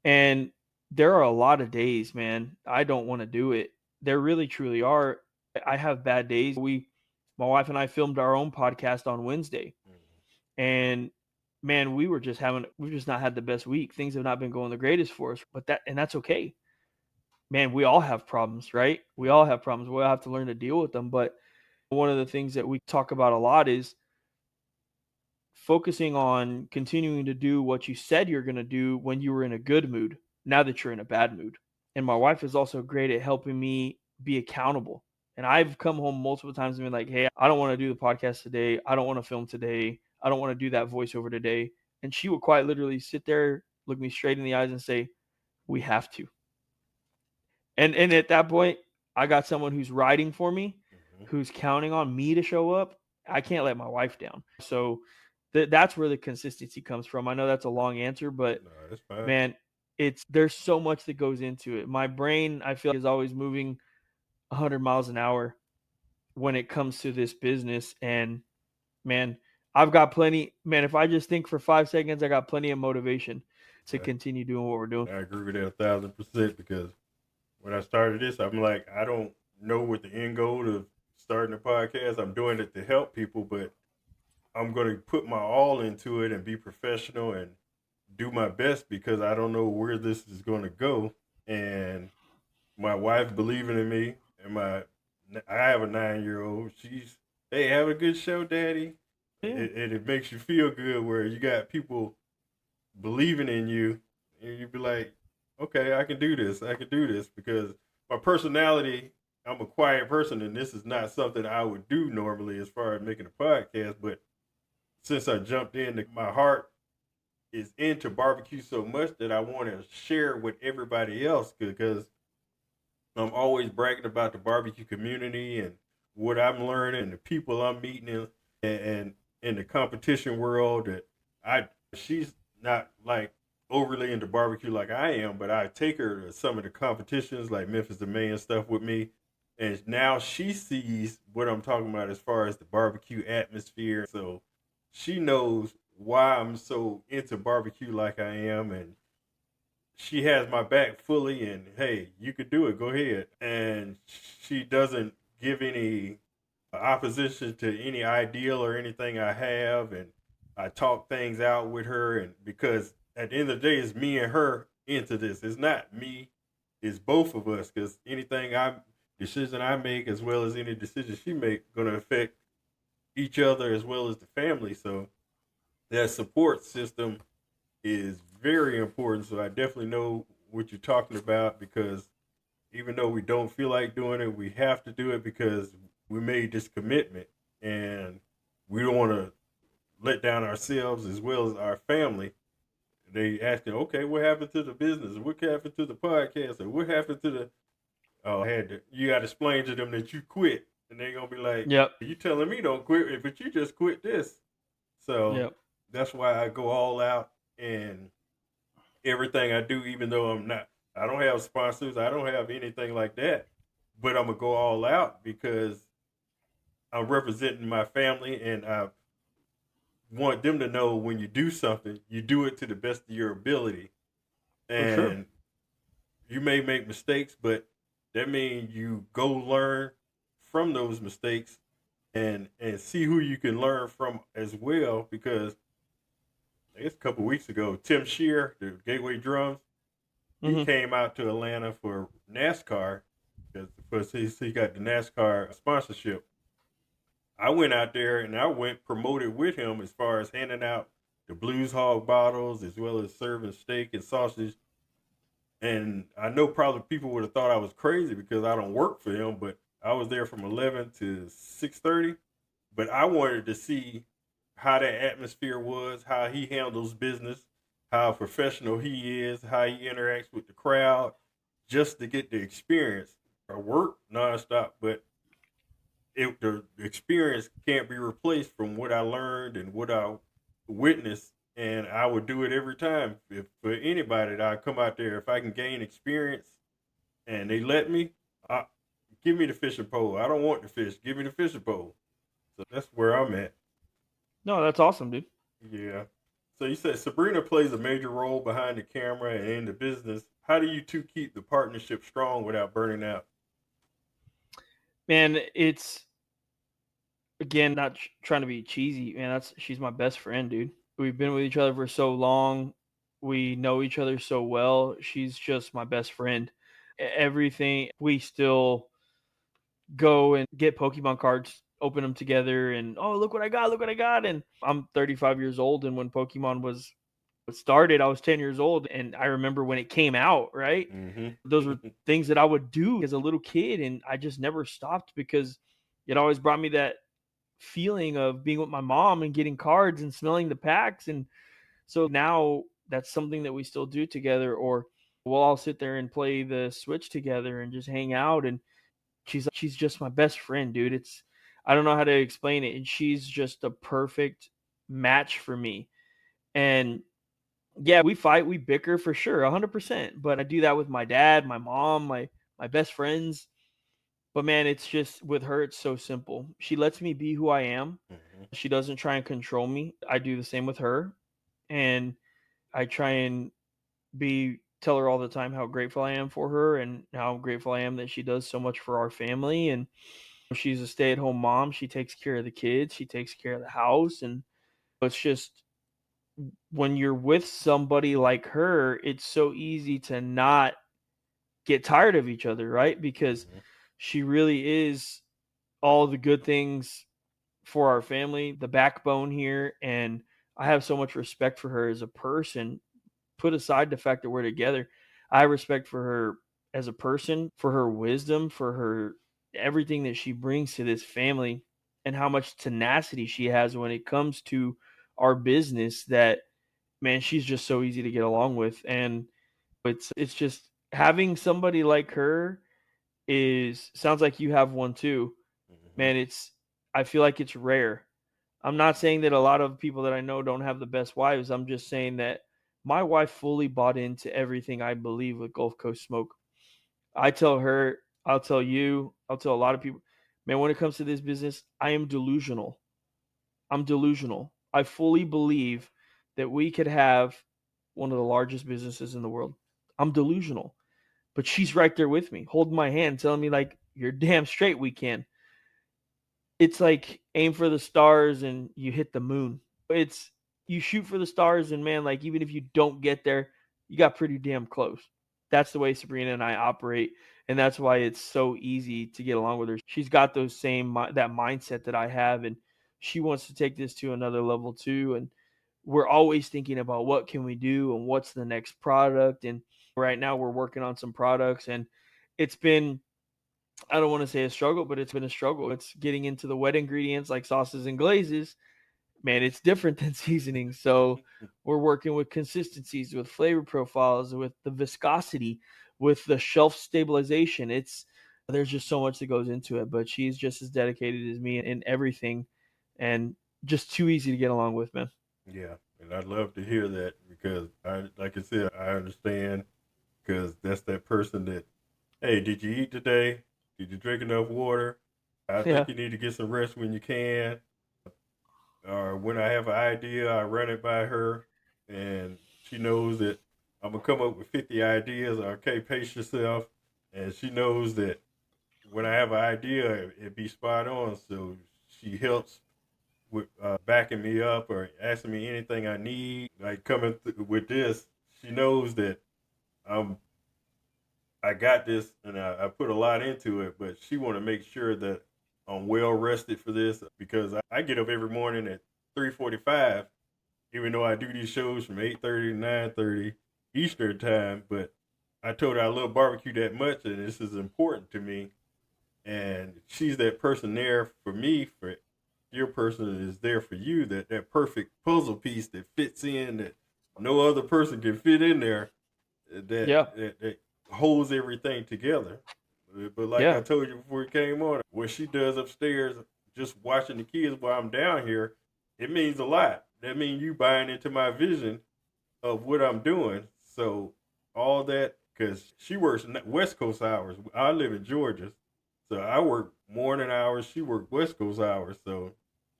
And there are a lot of days, man, I don't want to do it. There really truly are. I have bad days. My wife and I filmed our own podcast on Wednesday. And man, we've just not had the best week. Things have not been going the greatest for us, and that's okay. Man, we all have problems, right? We all have problems. We all have to learn to deal with them. But one of the things that we talk about a lot is focusing on continuing to do what you said you're going to do when you were in a good mood, now that you're in a bad mood. And my wife is also great at helping me be accountable. And I've come home multiple times and been like, hey, I don't want to do the podcast today. I don't want to film today. I don't want to do that voiceover today. And she would quite literally sit there, look me straight in the eyes and say, we have to. And at that point, I got someone who's riding for me, who's counting on me to show up. I can't let my wife down. So that's where the consistency comes from. I know that's a long answer, but man, there's so much that goes into it. My brain, I feel like, is always moving 100 miles an hour when it comes to this business. And man, I've got plenty. Man, if I just think for 5 seconds, I got plenty of motivation to continue doing what we're doing. I agree with that 1,000% because when I started this, I'm like, I don't know what the end goal of starting a podcast. I'm doing it to help people, but I'm going to put my all into it and be professional and do my best because I don't know where this is going to go. And my wife believing in me, and I have a 9-year-old. She's, hey, have a good show, Daddy. Yeah. And it makes you feel good where you got people believing in you, and you be like, okay, I can do this. I can do this because my personality, I'm a quiet person, and this is not something I would do normally as far as making a podcast. But since I jumped in, my heart is into barbecue so much that I want to share with everybody else because I'm always bragging about the barbecue community and what I'm learning and the people I'm meeting and in the competition world. That she's not like overly into barbecue like I am, but I take her to some of the competitions like Memphis the May and stuff with me. And now she sees what I'm talking about as far as the barbecue atmosphere. So she knows why I'm so into barbecue like I am, and she has my back fully, and hey, you could do it, go ahead. And she doesn't give any opposition to any ideal or anything I have, and I talk things out with her, and because at the end of the day, it's me and her into this. It's not me, it's both of us, because decision I make as well as any decision she make gonna affect each other as well as the family. So that support system is very important. So I definitely know what you're talking about, because even though we don't feel like doing it, we have to do it because we made this commitment, and we don't want to let down ourselves as well as our family. They asking, okay, what happened to the business? What happened to the podcast? Or what happened to the? Oh, you got to explain to them that you quit, and they're gonna be like, Yep. you telling me don't quit, but you just quit this. So Yep. that's why I go all out in everything I do, even though I don't have sponsors, I don't have anything like that, but I'm gonna go all out because I'm representing my family, and I want them to know when you do something, you do it to the best of your ability. For sure. And you may make mistakes, but that means you go learn from those mistakes, and see who you can learn from as well. Because I guess a couple weeks ago, Tim Shear, the Gateway Drums, he Hmm. came out to Atlanta for NASCAR because he got the NASCAR sponsorship. I went out there and I went promoted with him as far as handing out the Blues Hog bottles as well as serving steak and sausage. And I know probably people would have thought I was crazy because I don't work for him, but I was there from 11 to 6:30. But I wanted to see how that atmosphere was, how he handles business, how professional he is, how he interacts with the crowd, just to get the experience. I work nonstop, but the experience can't be replaced from what I learned and what I witnessed. And I would do it every time. If for anybody that I come out there, if I can gain experience and they let me, I, give me the fishing pole. I don't want the fish. Give me the fishing pole. So that's where I'm at. No, that's awesome, dude. Yeah. So you said Sabrena plays a major role behind the camera and in the business. How do you two keep the partnership strong without burning out? Man, it's again not trying to be cheesy, man. That's she's my best friend, dude. We've been with each other for so long. We know each other so well. She's just my best friend. Everything we still go and get Pokemon cards, open them together, and oh, look what I got! Look what I got! And I'm 35 years old, and when Pokemon was started, I was 10 years old, and I remember when it came out. Right, Mm-hmm. those were things that I would do as a little kid, and I just never stopped because it always brought me that feeling of being with my mom and getting cards and smelling the packs. And so now that's something that we still do together, or we'll all sit there and play the Switch together and just hang out. And she's just my best friend, dude. It's I don't know how to explain it. And she's just a perfect match for me. And yeah, we fight, we bicker for sure, 100%. But I do that with my dad, my mom, my best friends. But man, it's just with her, it's so simple. She lets me be who I am. Mm-hmm. She doesn't try and control me. I do the same with her. And I try and be tell her all the time how grateful I am for her and how grateful I am that she does so much for our family. And she's a stay-at-home mom. She takes care of the kids, she takes care of the house. And it's just when you're with somebody like her, it's so easy to not get tired of each other, right? Because Mm-hmm. she really is all the good things for our family, the backbone here. And I have so much respect for her as a person. Put aside the fact that we're together, I have respect for her as a person, for her wisdom, for her everything that she brings to this family, and how much tenacity she has when it comes to our business. That man, she's just so easy to get along with. And it's just having somebody like her is sounds like you have one too. Mm-hmm. Man, it's I feel like it's rare. I'm not saying that a lot of people that I know don't have the best wives. I'm just saying that my wife fully bought into everything I believe with Gulf Coast Smoke. I tell her, I'll tell you, I'll tell a lot of people, man, when it comes to this business, I am delusional. I'm delusional. I fully believe that we could have one of the largest businesses in the world. I'm delusional. But she's right there with me, holding my hand, telling me, like, you're damn straight we can. It's like aim for the stars and you hit the moon. It's you shoot for the stars, and man, like even if you don't get there, you got pretty damn close. That's the way Sabrina and I operate, and that's why it's so easy to get along with her. She's got those same that mindset that I have, and she wants to take this to another level too. And we're always thinking about what can we do and what's the next product. And right now we're working on some products, and it's been, I don't want to say a struggle, but it's been a struggle. It's getting into the wet ingredients like sauces and glazes. Man, it's different than seasoning. So we're working with consistencies, with flavor profiles, with the viscosity, with the shelf stabilization. It's There's just so much that goes into it, but she's just as dedicated as me in everything, and just too easy to get along with, man. Yeah, and I'd love to hear that because like I said, I understand because that's that person that, hey, did you eat today? Did you drink enough water? I Yeah. think you need to get some rest when you can. Or when I have an idea, I run it by her, and she knows that I'm gonna come up with 50 ideas. Okay, pace yourself, and she knows that when I have an idea, it be spot on. So she helps with backing me up or asking me anything I need. Like with this, she knows that I'm I got this, and I put a lot into it. But she want to make sure that I'm well rested for this because I get up every morning at 3:45, even though I do these shows from 8:30 to 9:30 Eastern time. But I told her I love barbecue that much, and this is important to me. And she's that person there for me. For your person is there for you. That perfect puzzle piece that fits in that no other person can fit in there. Yeah. That holds everything together. But like I Yeah. told you before we came on, what she does upstairs, just watching the kids while I'm down here, it means a lot. That means you buying into my vision of what I'm doing. So all that, because she works West Coast hours. I live in Georgia, so I work morning hours. She work West Coast hours. So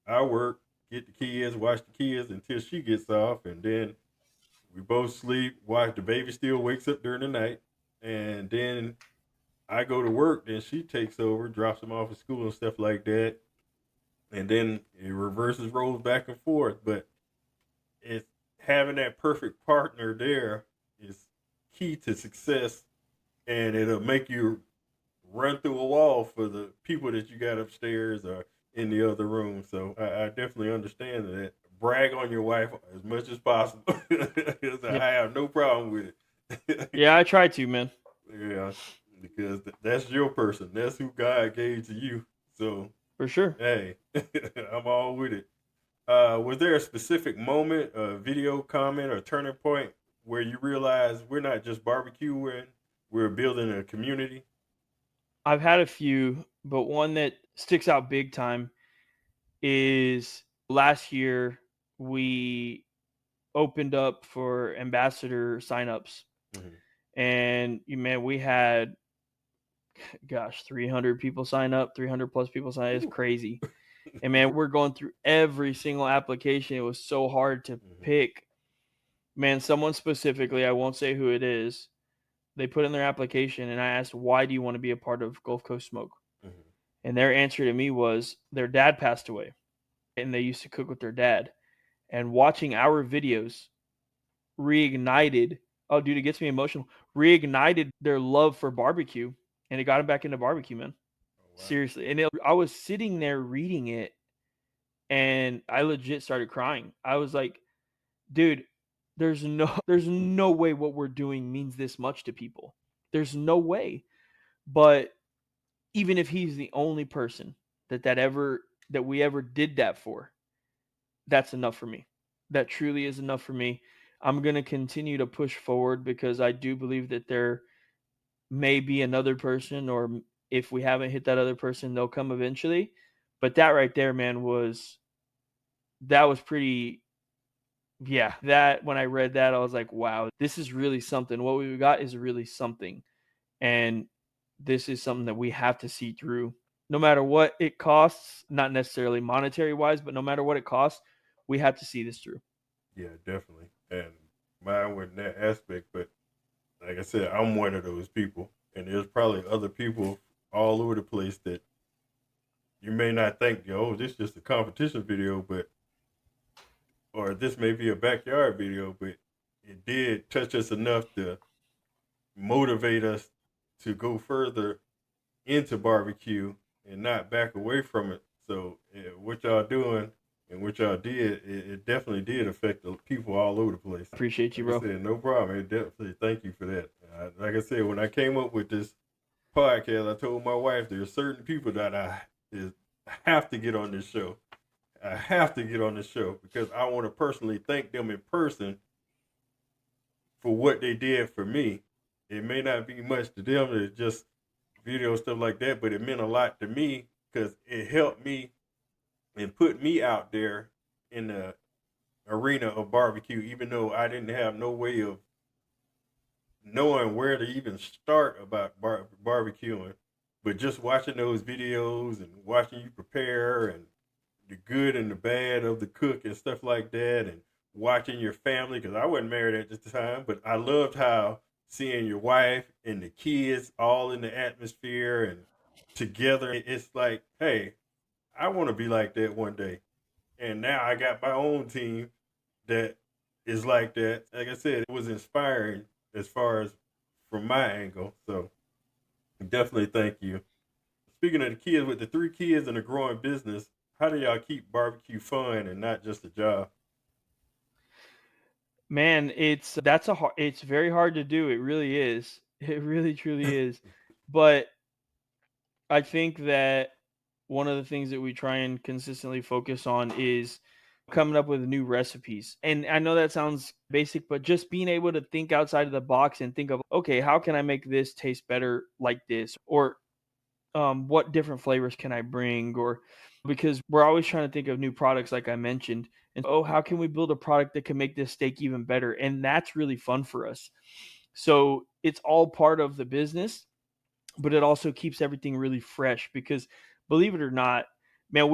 I work, get the kids, watch the kids until she gets off, and then we both sleep. Watch the baby still wakes up during the night, and then I go to work. Then she takes over, drops them off at school and stuff like that, and then it reverses roles back and forth. But it's having that perfect partner there is key to success, and it'll make you run through a wall for the people that you got upstairs or in the other room. So I definitely understand that. Brag on your wife as much as possible. Yeah. I have no problem with it. Yeah, I try to, man. Yeah, because that's your person. That's who God gave to you. So For sure. hey, I'm all with it. Was there a specific moment, a video comment, or turning point where you realized we're not just barbecuing, we're building a community? I've had a few, but one that sticks out big time is last year we opened up for ambassador signups, Mm-hmm. and man, we had, gosh, 300 people sign up, 300 plus people sign. It's crazy. And man, we're going through every single application. It was so hard to Mm-hmm. pick. Man, someone specifically, I won't say who it is, they put in their application, and I asked, why do you want to be a part of Gulf Coast Smoke? Mm-hmm. And their answer to me was their dad passed away, and they used to cook with their dad. And watching our videos reignited, oh, dude, it gets me emotional, reignited their love for barbecue, and it got them back into barbecue, man. Oh wow. Seriously. I was sitting there reading it, and I legit started crying. I was like, dude, there's no way what we're doing means this much to people. There's no way. But even if he's the only person that we ever did that for, that's enough for me. That truly is enough for me. I'm going to continue to push forward because I do believe that there may be another person, or if we haven't hit that other person, they'll come eventually. But that right there, man, that was pretty. Yeah, that when I read that, I was like, wow, this is really something. What we got is really something. And this is something that we have to see through. No matter what it costs, not necessarily monetary wise, but no matter what it costs, we have to see this through. Yeah, definitely. And mine with that aspect, but like I said, I'm one of those people, and there's probably other people all over the place that you may not think, oh, this is just a competition video, but or this may be a backyard video, but it did touch us enough to motivate us to go further into barbecue and not back away from it. So what y'all doing and what y'all did, it definitely did affect the people all over the place. Appreciate you, Like bro. I said, no problem. It definitely thank you for that. Like I said, when I came up with this podcast, I told my wife there are certain people that I have to get on this show. I have to get on this show because I want to personally thank them in person for what they did for me. It may not be much to them, it's just video stuff like that, but it meant a lot to me because it helped me and put me out there in the arena of barbecue, even though I didn't have no way of knowing where to even start about barbecuing. But just watching those videos and watching you prepare and the good and the bad of the cook and stuff like that, and watching your family, because I wasn't married at the time, but I loved how seeing your wife and the kids all in the atmosphere and together. It's like, hey, I want to be like that one day. And now I got my own team that is like that. Like I said, it was inspiring as far as from my angle. So definitely thank you. Speaking of the kids, with the 3 kids and a growing business, how do y'all keep barbecue fun and not just a job? Man, it's very hard to do. It really is. It really truly is. But I think that one of the things that we try and consistently focus on is coming up with new recipes. And I know that sounds basic, but just being able to think outside of the box and think of, okay, how can I make this taste better like this? Or what different flavors can I bring? Or because we're always trying to think of new products, like I mentioned. And oh, how can we build a product that can make this steak even better? And that's really fun for us. So it's all part of the business, but it also keeps everything really fresh because believe it or not, man,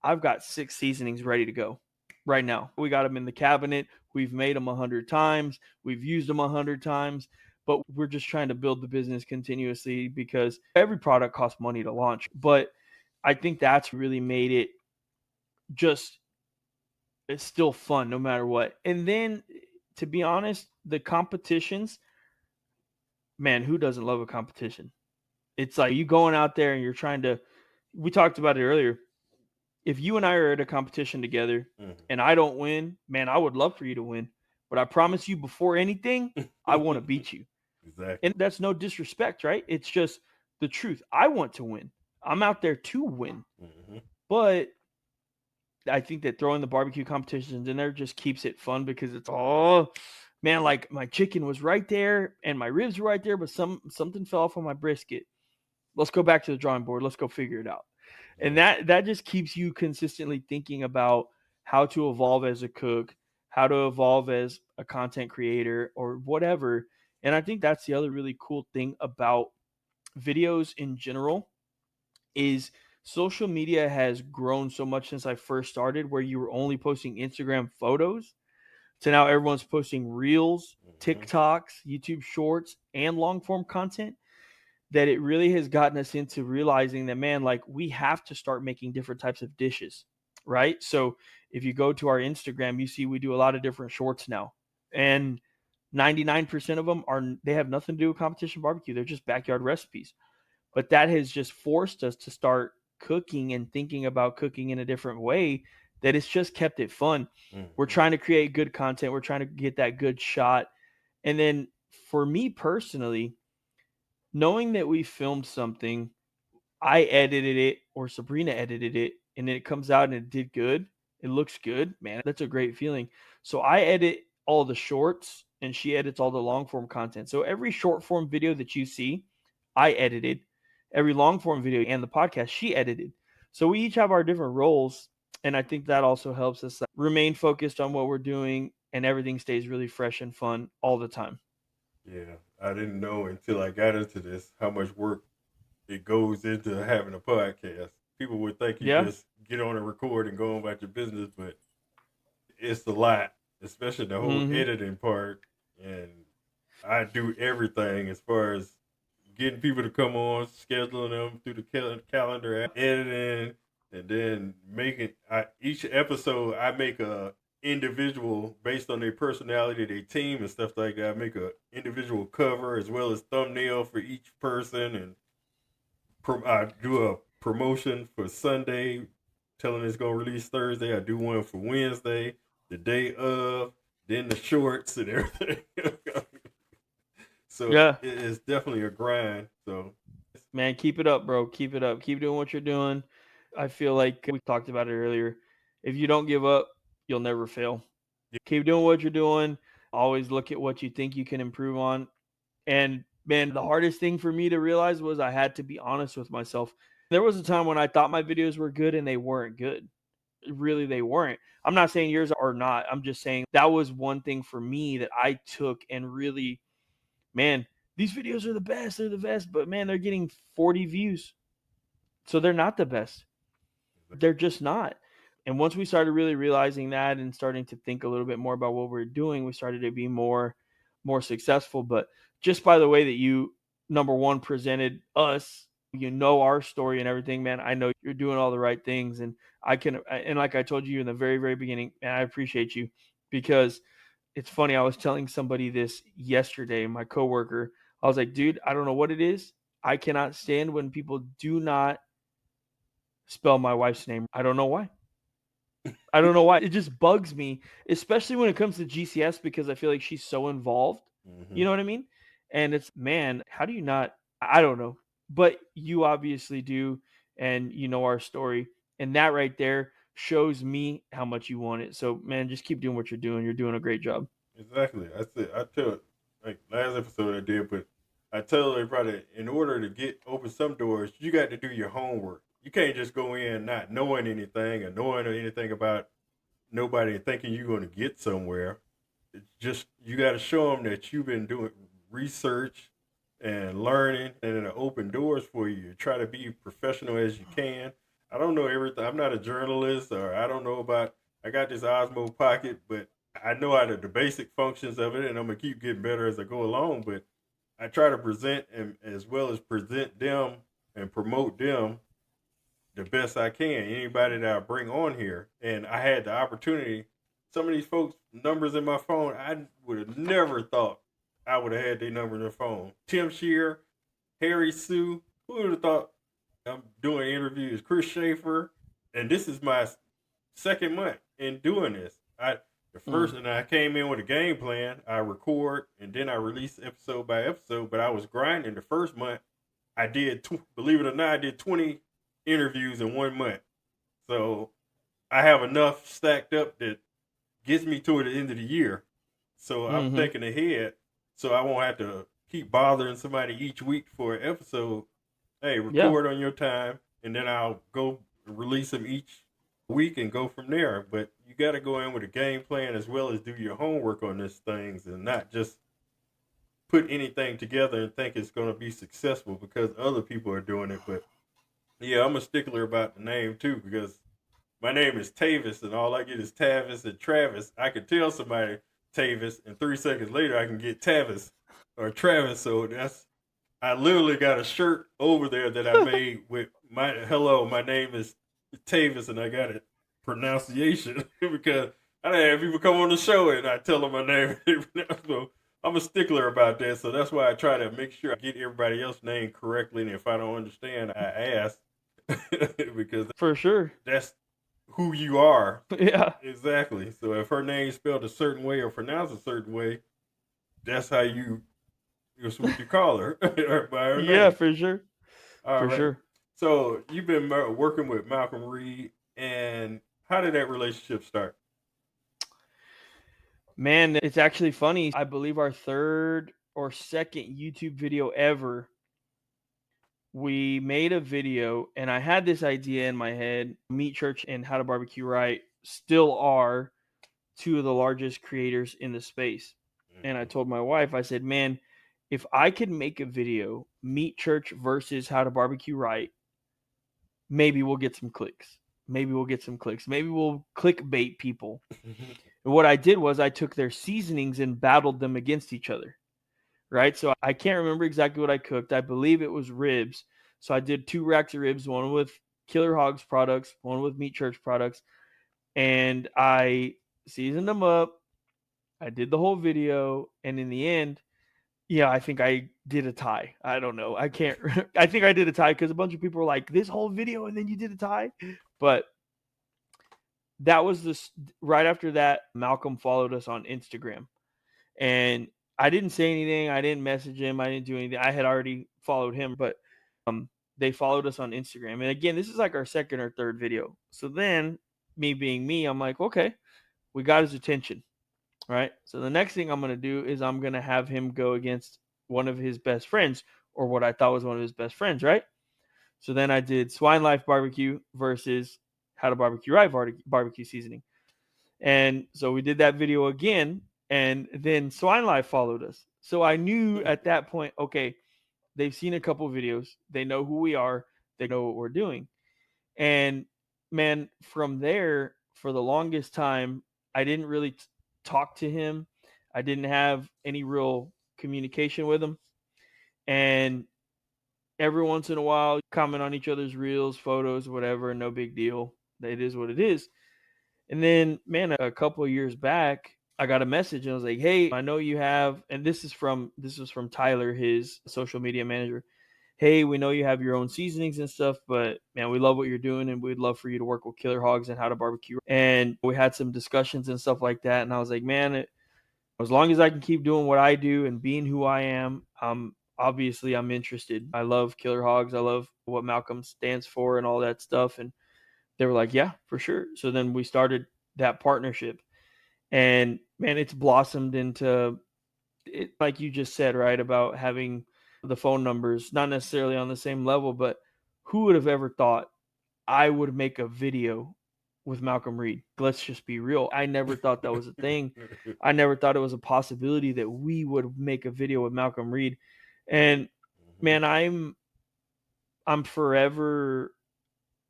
I've got 6 seasonings ready to go right now. We got them in the cabinet. We've made them 100 times. We've used them 100 times, but we're just trying to build the business continuously because every product costs money to launch. But I think that's really made it just, it's still fun no matter what. And then to be honest, the competitions, man, who doesn't love a competition? It's like you going out there and you're trying to, we talked about it earlier. If you and I are at a competition together and I don't win, man, I would love for you to win. But I promise you before anything, I want to beat you. Exactly. And that's no disrespect, right? It's just the truth. I want to win. I'm out there to win. But I think that throwing the barbecue competitions in there just keeps it fun because it's oh man, like my chicken was right there and my ribs were right there, but something fell off on my brisket. Let's go back to the drawing board. Let's go figure it out. And that just keeps you consistently thinking about how to evolve as a cook, how to evolve as a content creator or whatever. And I think that's the other really cool thing about videos in general is social media has grown so much since I first started where you were only posting Instagram photos to now everyone's posting reels, TikToks, YouTube shorts, and long form content that it really has gotten us into realizing that, man, like we have to start making different types of dishes, right? So if you go to our Instagram, you see we do a lot of different shorts now. And 99% of them they have nothing to do with competition barbecue. They're just backyard recipes. But that has just forced us to start cooking and thinking about cooking in a different way that it's just kept it fun. We're trying to create good content. We're trying to get that good shot. And then for me personally, knowing that we filmed something, I edited it or Sabrena edited it, and then it comes out and it did good. It looks good, man. That's a great feeling. So I edit all the shorts and she edits all the long form content. So every short form video that you see, I edited. Every long form video and the podcast, she edited. So we each have our different roles. And I think that also helps us remain focused on what we're doing and everything stays really fresh and fun all the time. Yeah, I didn't know until I got into this how much work it goes into having a podcast. People would think you Yeah. just get on and record and go on about your business, but it's a lot, especially the whole editing part. And I do everything as far as getting people to come on, scheduling them through the calendar, editing, and then making each episode. I make a individual based on their personality, their team, and stuff like that. I make a individual cover as well as thumbnail for each person, and I do a promotion for Sunday, telling it's gonna release Thursday. I do one for Wednesday, the day of, then the shorts and everything. So Yeah, it's definitely a grind. So man, keep it up, bro. Keep it up. Keep doing what you're doing. I feel like we talked about it earlier. If you don't give up, you'll never fail. yeah, Keep doing what you're doing. Always look at what you think you can improve on. And man, the hardest thing for me to realize was I had to be honest with myself. There was a time when I thought my videos were good and they weren't good. Really, they weren't. I'm not saying yours are not. I'm just saying that was one thing for me that I took and really, man, these videos are the best. They're the best, but man, they're getting 40 views. So they're not the best. They're just not. And once we started really realizing that and starting to think a little bit more about what we're doing, we started to be more successful. But just by the way that you, number one, presented us, our story and everything, man, I know you're doing all the right things. And and like I told you in the very, very beginning, and I appreciate you because it's funny. I was telling somebody this yesterday, my coworker. I was like, dude, I don't know what it is. I cannot stand when people do not spell my wife's name. I don't know why. I don't know why. It just bugs me, especially when it comes to GCS because I feel like she's so involved. mm-hmm. You know what I mean? And it's, man, how do you not? I don't know. But you obviously do. And you know our story. And that right there shows me how much you want it. So, man, just keep doing what you're doing. You're doing a great job. Exactly. I tell like last episode I did, but I tell everybody in order to open some doors, you got to do your homework. You can't just go in not knowing anything or knowing anything about nobody and thinking you're going to get somewhere. It's just you got to show them that you've been doing research and learning, and it'll open doors for you. Try to be professional as you can. I don't know everything. I'm not a journalist, or I don't know about. I got this Osmo Pocket, but I know how the basic functions of it, and I'm gonna keep getting better as I go along. But I try to present and as well as present them and promote them the best I can. Anybody that I bring on here, and I had the opportunity. Some of these folks' numbers in my phone, I would have never thought I would have had their number in their phone. Tim Shear, Harry Sue, who would have thought I'm doing interviews? Chris Schaefer, and this is my second month in doing this. The first, and I came in with a game plan. I record and then I release episode by episode. But I was grinding the first month. I did, believe it or not, I did 20 interviews in 1 month. So I have enough stacked up that gets me toward the end of the year. So I'm thinking ahead, so I won't have to keep bothering somebody each week for an episode. Hey, record on your time, and then I'll go release them each week and go from there. But you got to go in with a game plan as well as do your homework on these things and not just put anything together and think it's going to be successful because other people are doing it. But yeah, I'm a stickler about the name too because my name is Tavis and all I get is Tavis and Travis. I can tell somebody Tavis and 3 seconds later I can get Tavis or Travis. So I literally got a shirt over there that I made with my name is Tavis, and I got it pronunciation because I didn't have people come on the show and I tell them my name. So I'm a stickler about that. So that's why I try to make sure I get everybody else's name correctly. And if I don't understand, I ask because For sure. that's who you are. Yeah. Exactly. So if her name's spelled a certain way or pronounced a certain way, that's how you're what you call her by her Yeah, name. for sure. All For right. sure. So you've been working with Malcolm Reed, and how did that relationship start? Man, it's actually funny. I believe our third or second YouTube video ever, we made a video and I had this idea in my head. Meat Church and How to Barbecue Right still are two of the largest creators in the space. And I told my wife, I said, man, if I could make a video, Meat Church versus How to Barbecue Right, maybe we'll get some clicks. Maybe we'll get some clicks. Maybe we'll clickbait people. And what I did was I took their seasonings and battled them against each other. Right. So I can't remember exactly what I cooked. I believe it was ribs. So I did 2 racks of ribs, one with Killer Hogs products, one with Meat Church products. And I seasoned them up. I did the whole video. And in the end, Yeah, I think I did a tie. I don't know. I can't. I think I did a tie because a bunch of people were like, "This whole video," and then you did a tie. But that was this right after that. Malcolm followed us on Instagram, and I didn't say anything. I didn't message him. I didn't do anything. I had already followed him, but um, they followed us on Instagram. And again, this is like our second or third video. So then, me being me, I'm like, okay, we got his attention, right? So the next thing I'm gonna do is I'm gonna have him go against one of his best friends, or what I thought was one of his best friends, right? So then I did Swine Life Barbecue versus How to Barbecue Right barbecue seasoning. And so we did that video again, and then Swine Life followed us. So I knew at that point, okay, they've seen a couple videos, they know who we are, they know what we're doing. And man, from there, for the longest time, I didn't really talk to him. I didn't have any real communication with him. And every once in a while, comment on each other's reels, photos, whatever, no big deal. It is what it is. And then, man, a couple of years back, I got a message and I was like, "Hey, I know you have," and this was from Tyler, his social media manager. "Hey, we know you have your own seasonings and stuff, but man, we love what you're doing, and we'd love for you to work with Killer Hogs and How to Barbecue." And we had some discussions and stuff like that. And I was like, "Man, as long as I can keep doing what I do and being who I am, obviously I'm interested. I love Killer Hogs. I love what Malcolm stands for and all that stuff." And they were like, "Yeah, for sure." So then we started that partnership, and man, it's blossomed into it, like you just said, right, about having the phone numbers, not necessarily on the same level, but who would have ever thought I would make a video with Malcolm Reed? Let's just be real. I never thought that was a thing. I never thought it was a possibility that we would make a video with Malcolm Reed. And man, I'm forever,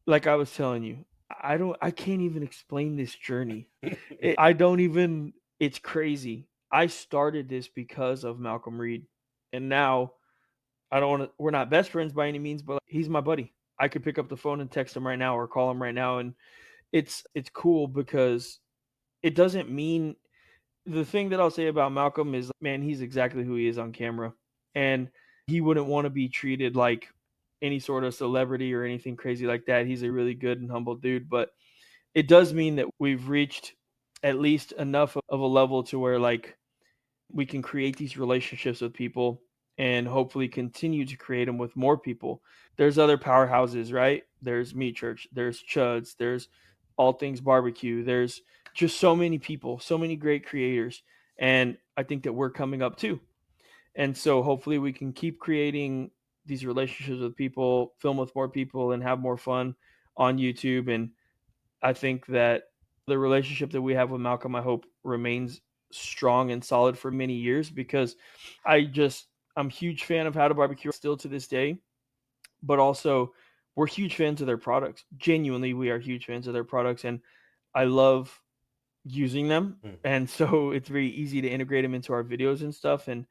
like I was telling you, I can't even explain this journey. I don't even, it's crazy. I started this because of Malcolm Reed. And now I don't want to, we're not best friends by any means, but he's my buddy. I could pick up the phone and text him right now or call him right now. And it's cool because it doesn't mean, the thing that I'll say about Malcolm is, man, he's exactly who he is on camera. And he wouldn't want to be treated like any sort of celebrity or anything crazy like that. He's a really good and humble dude, but it does mean that we've reached at least enough of a level to where like we can create these relationships with people and hopefully continue to create them with more people. There's other powerhouses, right? There's Meat Church, there's Chuds, there's All Things Barbecue. There's just so many people, so many great creators. And I think that we're coming up too. And so hopefully we can keep creating these relationships with people, film with more people, and have more fun on YouTube. And I think that the relationship that we have with Malcolm, I hope, remains strong and solid for many years, because I just, I'm a huge fan of How to Barbecue still to this day, but also we're huge fans of their products. Genuinely, we are huge fans of their products, and I love using them. And so it's very easy to integrate them into our videos and stuff. And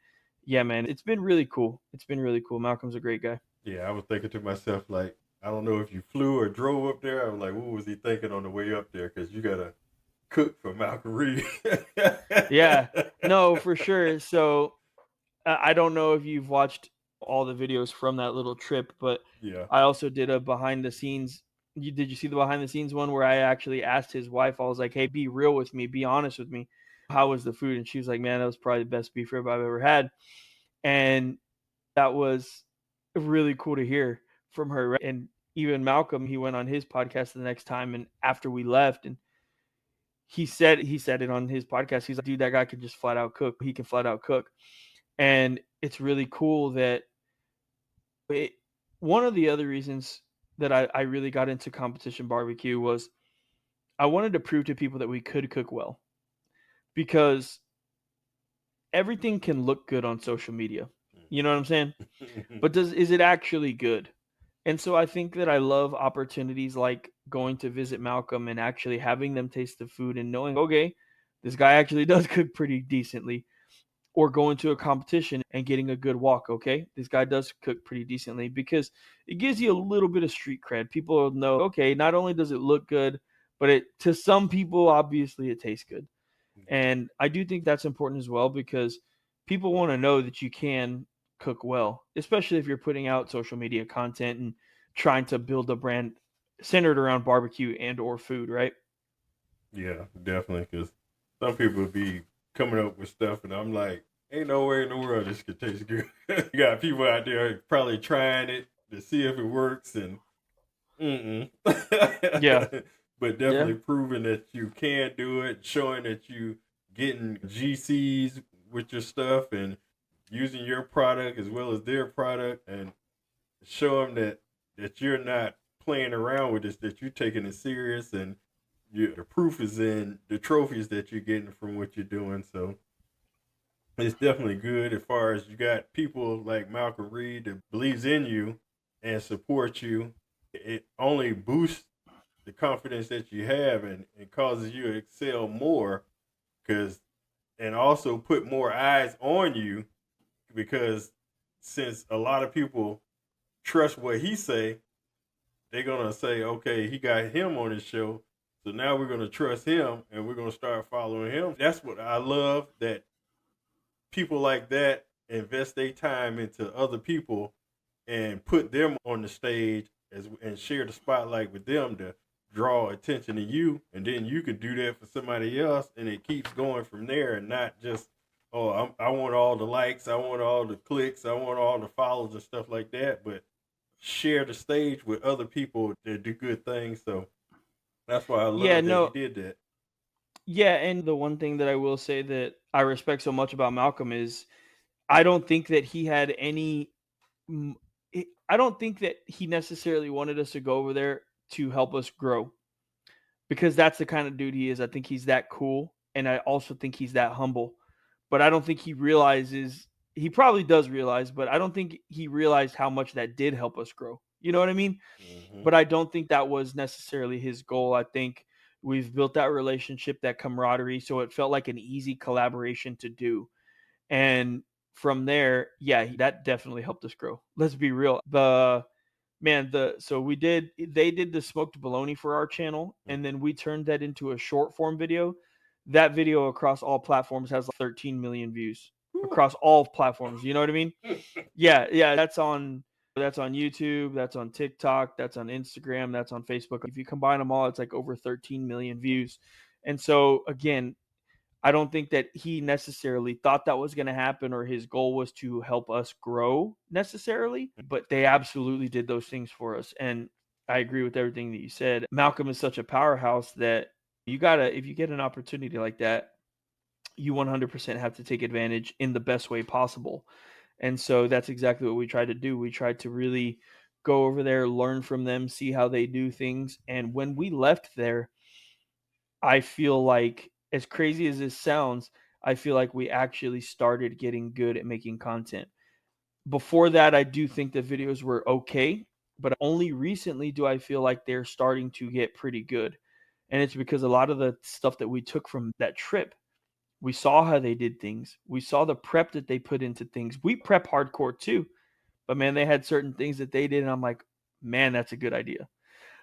yeah, man, it's been really cool. It's been really cool. Malcolm's a great guy. Yeah, I was thinking to myself, like, I don't know if you flew or drove up there. I was like, what was he thinking on the way up there? Because you got to cook for Malcolm Reed. Yeah, no, for sure. So I don't know if you've watched all the videos from that little trip, but Yeah. I also did a behind the scenes. Did you see the behind the scenes one where I actually asked his wife? I was like, "Hey, be real with me. Be honest with me. How was the food?" And she was like, "Man, that was probably the best beef rib I've ever had." And that was really cool to hear from her. Right? And even Malcolm, he went on his podcast the next time, and after we left, and he said it on his podcast. He's like, "Dude, that guy could just flat out cook. He can flat out cook." And it's really cool that it, one of the other reasons that I really got into competition barbecue was I wanted to prove to people that we could cook well, because everything can look good on social media. You know what I'm saying? But is it actually good? And so I think that I love opportunities like going to visit Malcolm and actually having them taste the food and knowing, okay, this guy actually does cook pretty decently. Or going to a competition and getting a good walk. Okay, this guy does cook pretty decently, because it gives you a little bit of street cred. People know, okay, not only does it look good, but it, to some people, obviously it tastes good. And I do think that's important as well, because people want to know that you can cook well, especially if you're putting out social media content and trying to build a brand centered around barbecue and or food, right? Yeah, definitely. Because some people be coming up with stuff, and I'm like, ain't no way in the world this could taste good. You got people out there probably trying it to see if it works, and mm-mm. Yeah. But Yeah. definitely proving that you can do it, showing that you getting GCs with your stuff, and using your product as well as their product, and show them that you're not playing around with this, that you're taking it serious, and the proof is in the trophies that you're getting from what you're doing. So it's definitely good as far as you got people like Malcolm Reed that believes in you and supports you. It only boosts the confidence that you have, and causes you to excel more, because and also put more eyes on you, because since a lot of people trust what he say, they're gonna say, okay, he got him on his show, so now we're gonna trust him and we're gonna start following him. That's what I love, that people like that invest their time into other people and put them on the stage as and share the spotlight with them to draw attention to you, and then you can do that for somebody else, and it keeps going from there, and not just, oh, I want all the likes, I want all the clicks, I want all the follows and stuff like that, but share the stage with other people that do good things. So that's why I Yeah, love that he no. did that. Yeah, and the one thing that I will say that I respect so much about Malcolm is I don't think that he had any mm, I don't think that he necessarily wanted us to go over there to help us grow, because that's the kind of dude he is. I think he's that cool, and I also think he's that humble. But I don't think he realizes, he probably does realize, but I don't think he realized how much that did help us grow. You know what I mean? Hmm. But I don't think that was necessarily his goal. I think we've built that relationship, that camaraderie, so it felt like an easy collaboration to do. And from there, yeah, that definitely helped us grow. Let's be real. They did the smoked bologna for our channel, and then we turned that into a short form video. That video across all platforms has like 13 million views across all platforms. You know what I mean? Yeah, yeah, that's on YouTube, that's on TikTok, that's on Instagram, that's on Facebook. If you combine them all, it's like over 13 million views. And so again, I don't think that he necessarily thought that was going to happen or his goal was to help us grow necessarily, but they absolutely did those things for us. And I agree with everything that you said. Malcolm is such a powerhouse that if you get an opportunity like that, you 100% have to take advantage in the best way possible. And so that's exactly what we tried to do. We tried to really go over there, learn from them, see how they do things. And when we left there, I feel like, as crazy as this sounds, I feel like we actually started getting good at making content. Before that, I do think the videos were okay, but only recently do I feel like they're starting to get pretty good. And it's because a lot of the stuff that we took from that trip, we saw how they did things. We saw the prep that they put into things. We prep hardcore too, but man, they had certain things that they did, and I'm like, man, that's a good idea.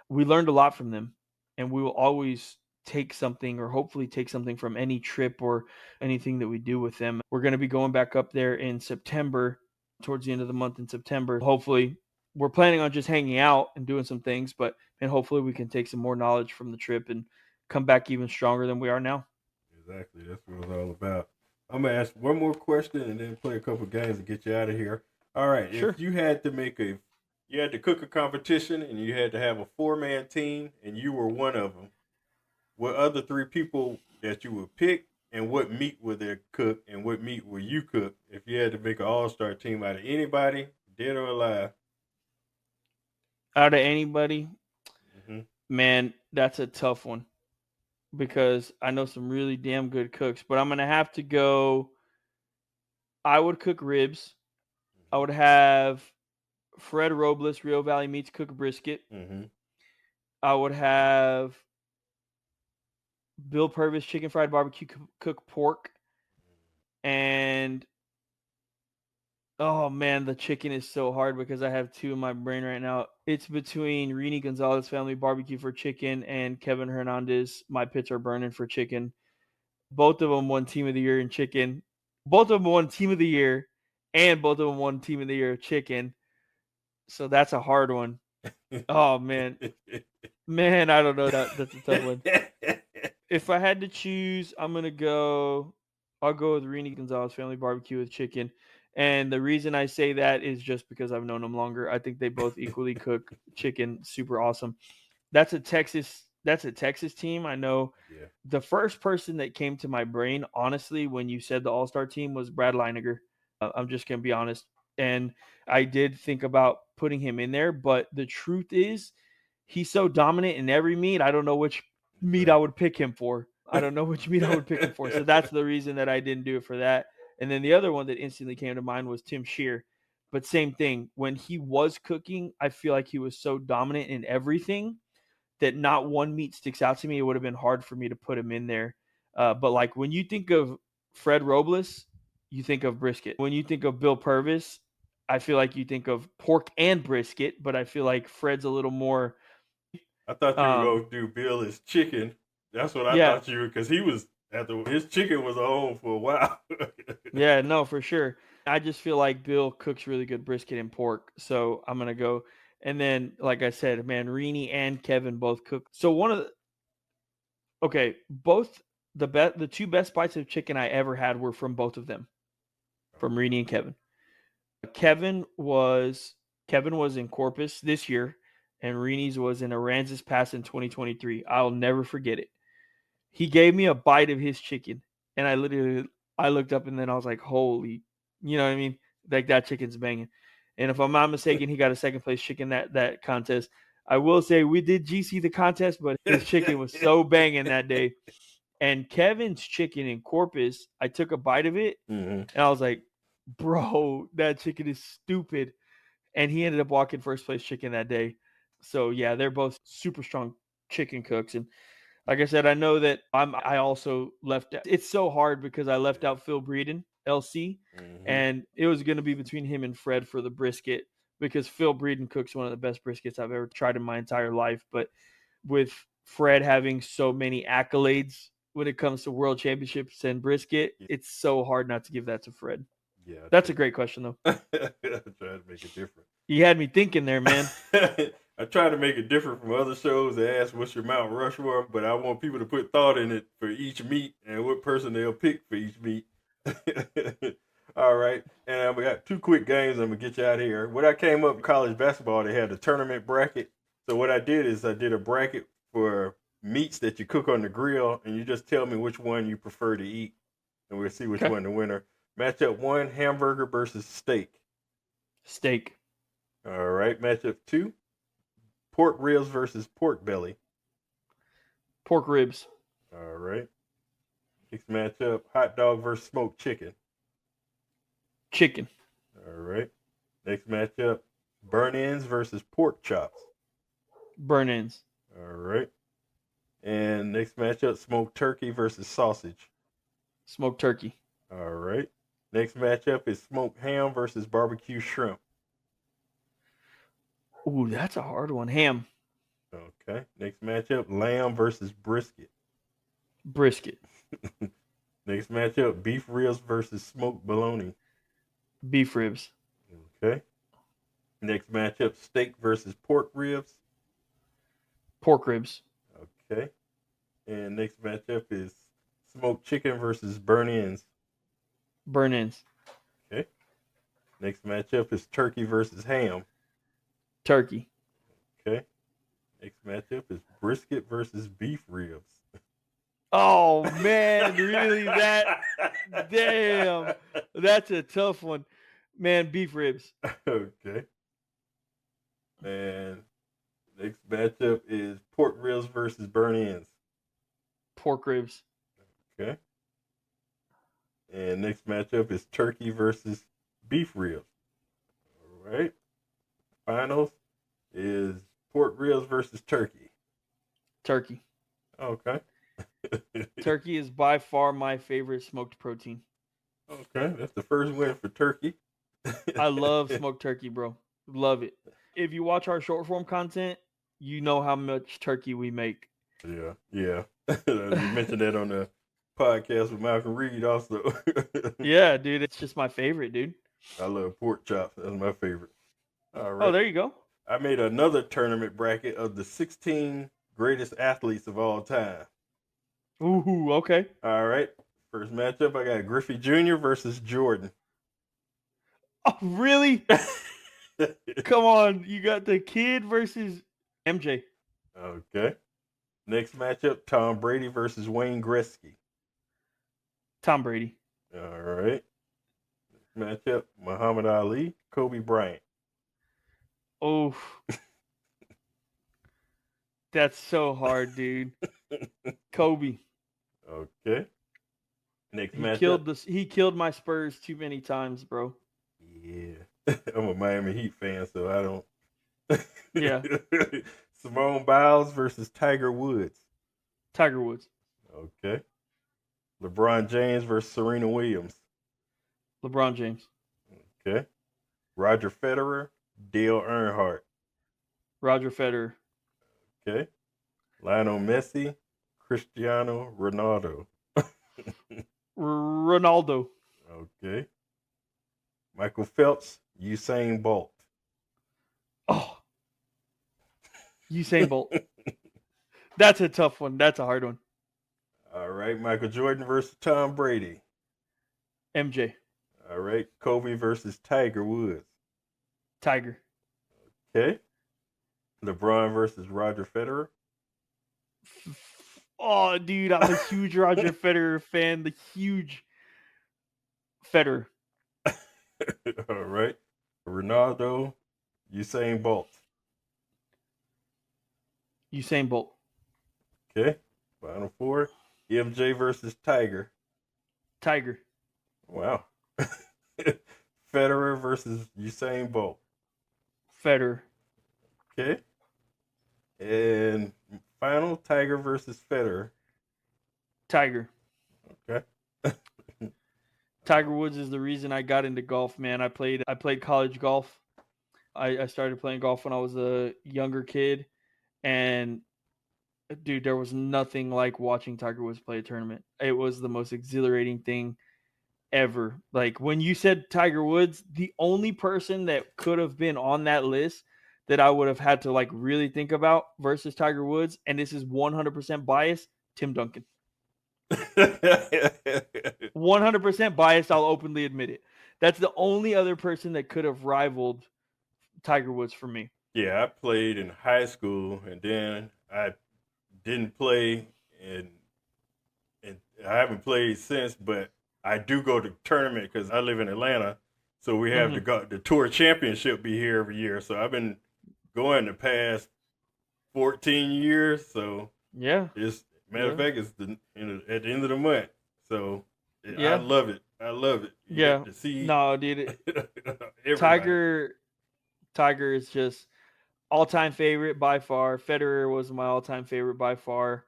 We learned a lot from them, and we will always take something, or hopefully take something, from any trip or anything that we do with them. We're going to be going back up there in September, towards the end of the month in September. Hopefully, we're planning on just hanging out and doing some things, but and hopefully we can take some more knowledge from the trip and come back even stronger than we are now. Exactly. That's what it's all about. I'm gonna ask one more question and then play a couple games and get you out of here. All right. Sure. If you had to you had to cook a competition and you had to have a 4-man team and you were one of them, what other three people that you would pick, and what meat would they cook, and what meat would you cook if you had to make an all-star team out of anybody, dead or alive? Out of anybody, Hmm. man, that's a tough one, because I know some really damn good cooks, but I'm going to have to go. I would cook ribs. I would have Fred Robles, Rio Valley Meats, cook a brisket. Hmm. I would have Bill Purvis, chicken fried barbecue, cook pork. And oh man, the chicken is so hard because I have two in my brain right now. It's between Rini Gonzalez Family Barbecue for chicken and Kevin Hernandez, My Pits Are Burning, for chicken. Both of them won Team of the Year in chicken. Both of them won Team of the Year, and both of them won Team of the Year chicken. So that's a hard one. Oh man, I don't know. That's a tough one. If I had to choose, I'll go with Rini Gonzalez Family Barbecue with chicken. And the reason I say that is just because I've known them longer. I think they both equally cook chicken super awesome. That's a Texas team. I know Yeah. the first person that came to my brain, honestly, when you said the All-Star team was Brad Leiniger. I'm just going to be honest. And I did think about putting him in there, but the truth is he's so dominant in every meet. I don't know which meet I would pick him for. So that's the reason that I didn't do it for that. And then the other one that instantly came to mind was Tim Shear. But same thing. When he was cooking, I feel like he was so dominant in everything that not one meat sticks out to me. It would have been hard for me to put him in there. But like when you think of Fred Robles, you think of brisket. When you think of Bill Purvis, I feel like you think of pork and brisket, but I feel like Fred's a little more. I thought you were Um, gonna do Bill as chicken. That's what I yeah, thought you were, because he was his chicken was on for a while. yeah, no, for sure. I just feel like Bill cooks really good brisket and pork, so I'm gonna go. And then, like I said, man, Rini and Kevin both cook. So both the two best bites of chicken I ever had were from both of them, from Rini and Kevin. Kevin was Kevin was in Corpus this year, and Rini's was in Aransas Pass in 2023. I'll never forget it. He gave me a bite of his chicken, and I looked up and then I was like, holy, you know what I mean? Like that chicken's banging. And if I'm not mistaken, he got a second place chicken that contest. I will say we did GC the contest, but his chicken was so banging that day. And Kevin's chicken in Corpus, I took a bite of it Mm-hmm. and I was like, bro, that chicken is stupid. And he ended up walking first place chicken that day. So yeah, they're both super strong chicken cooks. And like I said, I know that I also left. It's so hard because I left out Phil Breeden, LC, Mm-hmm. and it was going to be between him and Fred for the brisket because Phil Breeden cooks one of the best briskets I've ever tried in my entire life. But with Fred having so many accolades when it comes to world championships and brisket, it's so hard not to give that to Fred. Yeah, That's a great question, though. I try to make it different. You had me thinking there, man. I try to make it different from other shows that ask what's your Mount Rushmore, but I want people to put thought in it for each meet and what person they'll pick for each meet. All right, and we got two quick games. I'm gonna get you out of here. When I came up in college basketball, they had a tournament bracket. So what I did is I did a bracket for meats that you cook on the grill, and you just tell me which one you prefer to eat, and we'll see which Okay. one the winner. Matchup 1: hamburger versus steak. Steak. All right. Matchup 2: pork ribs versus pork belly. Pork ribs. All right. Next matchup: hot dog versus smoked chicken. Chicken. All right. Next matchup: burnt ends versus pork chops. Burn ends. All right. And next matchup: smoked turkey versus sausage. Smoked turkey. All right. Next matchup is smoked ham versus barbecue shrimp. Ooh, that's a hard one. Ham. Okay. Next matchup: lamb versus brisket. Brisket. Next matchup: beef ribs versus smoked bologna. Beef ribs. Okay. Next matchup: steak versus pork ribs. Pork ribs. Okay. And next matchup is smoked chicken versus burnt ends. Burn ends. Okay. Next matchup is turkey versus ham. Turkey. Okay. Next matchup is brisket versus beef ribs. Oh man, really? Damn. That's a tough one. Man, beef ribs. Okay. And next matchup is pork ribs versus burnt ends. Pork ribs. Okay. And next matchup is turkey versus beef ribs. All right. Finals is pork ribs versus turkey. Turkey. Okay. Turkey is by far my favorite smoked protein. Okay, that's the first win for turkey. I love smoked turkey, bro. Love it. If you watch our short form content, you know how much turkey we make. Yeah. You mentioned that on the podcast with Malcolm Reed also. Yeah, dude, it's just my favorite, dude. I love pork chops. That's my favorite. All Oh, right. there you go. I made another tournament bracket of the 16 greatest athletes of all time. Ooh, okay. All right. First matchup, I got Griffey Jr. versus Jordan. Oh, really? Come on, you got the kid versus MJ. Okay. Next matchup, Tom Brady versus Wayne Gretzky. Tom Brady. All right. Matchup, Muhammad Ali, Kobe Bryant. Oh, that's so hard, dude. Kobe. Okay. Next He matchup. killed this. He killed my Spurs too many times, bro. Yeah. I'm a Miami Heat fan, so I don't. Yeah, Simone Biles versus Tiger Woods. Tiger Woods. Okay. LeBron James versus Serena Williams. LeBron James. Okay. Roger Federer, Dale Earnhardt. Roger Federer. Okay. Lionel Messi, Cristiano Ronaldo. Ronaldo. Okay. Michael Phelps, Usain Bolt. Oh, Usain Bolt. That's a tough one. That's a hard one. All right. Michael Jordan versus Tom Brady. MJ. All right. Kobe versus Tiger Woods. Tiger. Okay. LeBron versus Roger Federer. Oh, dude, I'm a huge Roger Federer fan. The huge Federer. All right. Ronaldo, Usain Bolt. Usain Bolt. Okay. Final four. MJ versus Tiger. Tiger. Wow. Federer versus Usain Bolt. Federer. Okay. And final, Tiger versus Federer. Tiger. Okay. Tiger Woods is the reason I got into golf, man. I played college golf. I started playing golf when I was a younger kid, and dude, there was nothing like watching Tiger Woods play a tournament. It was the most exhilarating thing ever. Like when you said Tiger Woods, the only person that could have been on that list that I would have had to like really think about versus Tiger Woods, and this is 100% biased, Tim Duncan. 100% biased, I'll openly admit it. That's the only other person that could have rivaled Tiger Woods for me. Yeah, I played in high school, and then I didn't play, and I haven't played since. But I do go to tournament because I live in Atlanta, so we have the tour championship be here every year. So I've been going the past 14 years. So Yeah. it's matter of fact, it's at the end of the month. So Yeah. I love it. I love it. You Yeah. get to see No, dude. everybody. Tiger is just all-time favorite by far. Federer was my all-time favorite by far.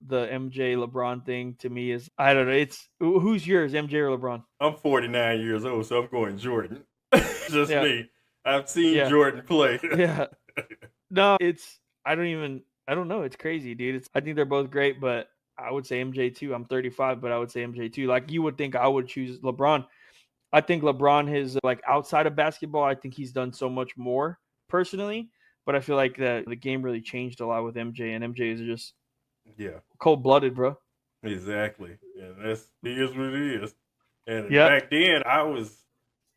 The MJ LeBron thing to me is, I don't know. It's who's yours, MJ or LeBron? I'm 49 years old, so I'm going Jordan. Just Yeah. me. I've seen Yeah. Jordan play. Yeah. No, I don't know. It's crazy, dude. I think they're both great, but I would say MJ too. I'm 35, but I would say MJ too. Like you would think I would choose LeBron. I think LeBron has like outside of basketball, I think he's done so much more personally, but I feel like the game really changed a lot with MJ, and MJ is just cold-blooded, bro. Exactly. And he is what he is. And Yeah. back then, I was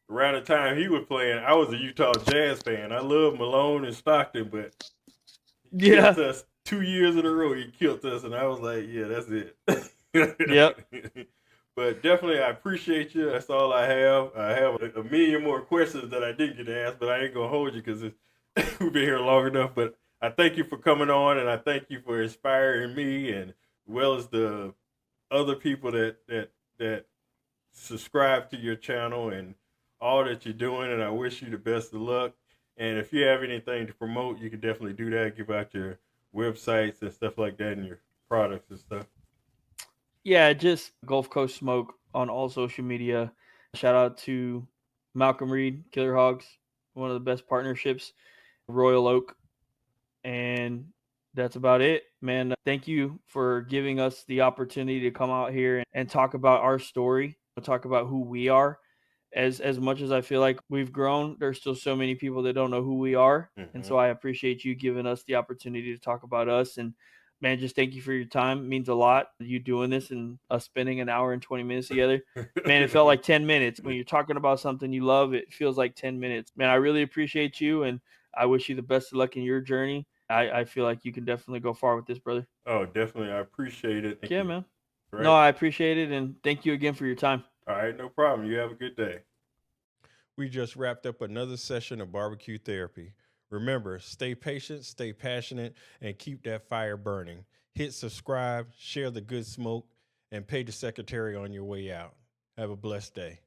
around the time he was playing, I was a Utah Jazz fan. I love Malone and Stockton, but he killed us 2 years in a row. He killed us, and I was like, yeah, that's it. Yep. But definitely, I appreciate you. That's all I have. I have a million more questions that I didn't get to ask, but I ain't gonna hold you because we've been here long enough. But I thank you for coming on, and I thank you for inspiring me, and as well as the other people that subscribe to your channel and all that you're doing. And I wish you the best of luck. And if you have anything to promote, you can definitely do that. Give out your websites and stuff like that, and your products and stuff. Yeah, just Gulf Coast Smoke on all social media. Shout out to Malcolm Reed, Killer Hogs, one of the best partnerships, Royal Oak, and That's about it, man. Thank you for giving us the opportunity to come out here and talk about our story, talk about who we are. As much as I feel like we've grown, there's still so many people that don't know who we are. And so I appreciate you giving us the opportunity to talk about us. And man, just thank you for your time. It means a lot. You doing this and us spending an hour and 20 minutes together. Man, it felt like 10 minutes. When you're talking about something you love, it feels like 10 minutes. Man, I really appreciate you, and I wish you the best of luck in your journey. I feel like you can definitely go far with this, brother. Oh, definitely. I appreciate it. Thank Yeah, you. man. Right. No, I appreciate it, and thank you again for your time. All right, no problem. You have a good day. We just wrapped up another session of barbecue therapy. Remember, stay patient, stay passionate, and keep that fire burning. Hit subscribe, share the good smoke, and pay the secretary on your way out. Have a blessed day.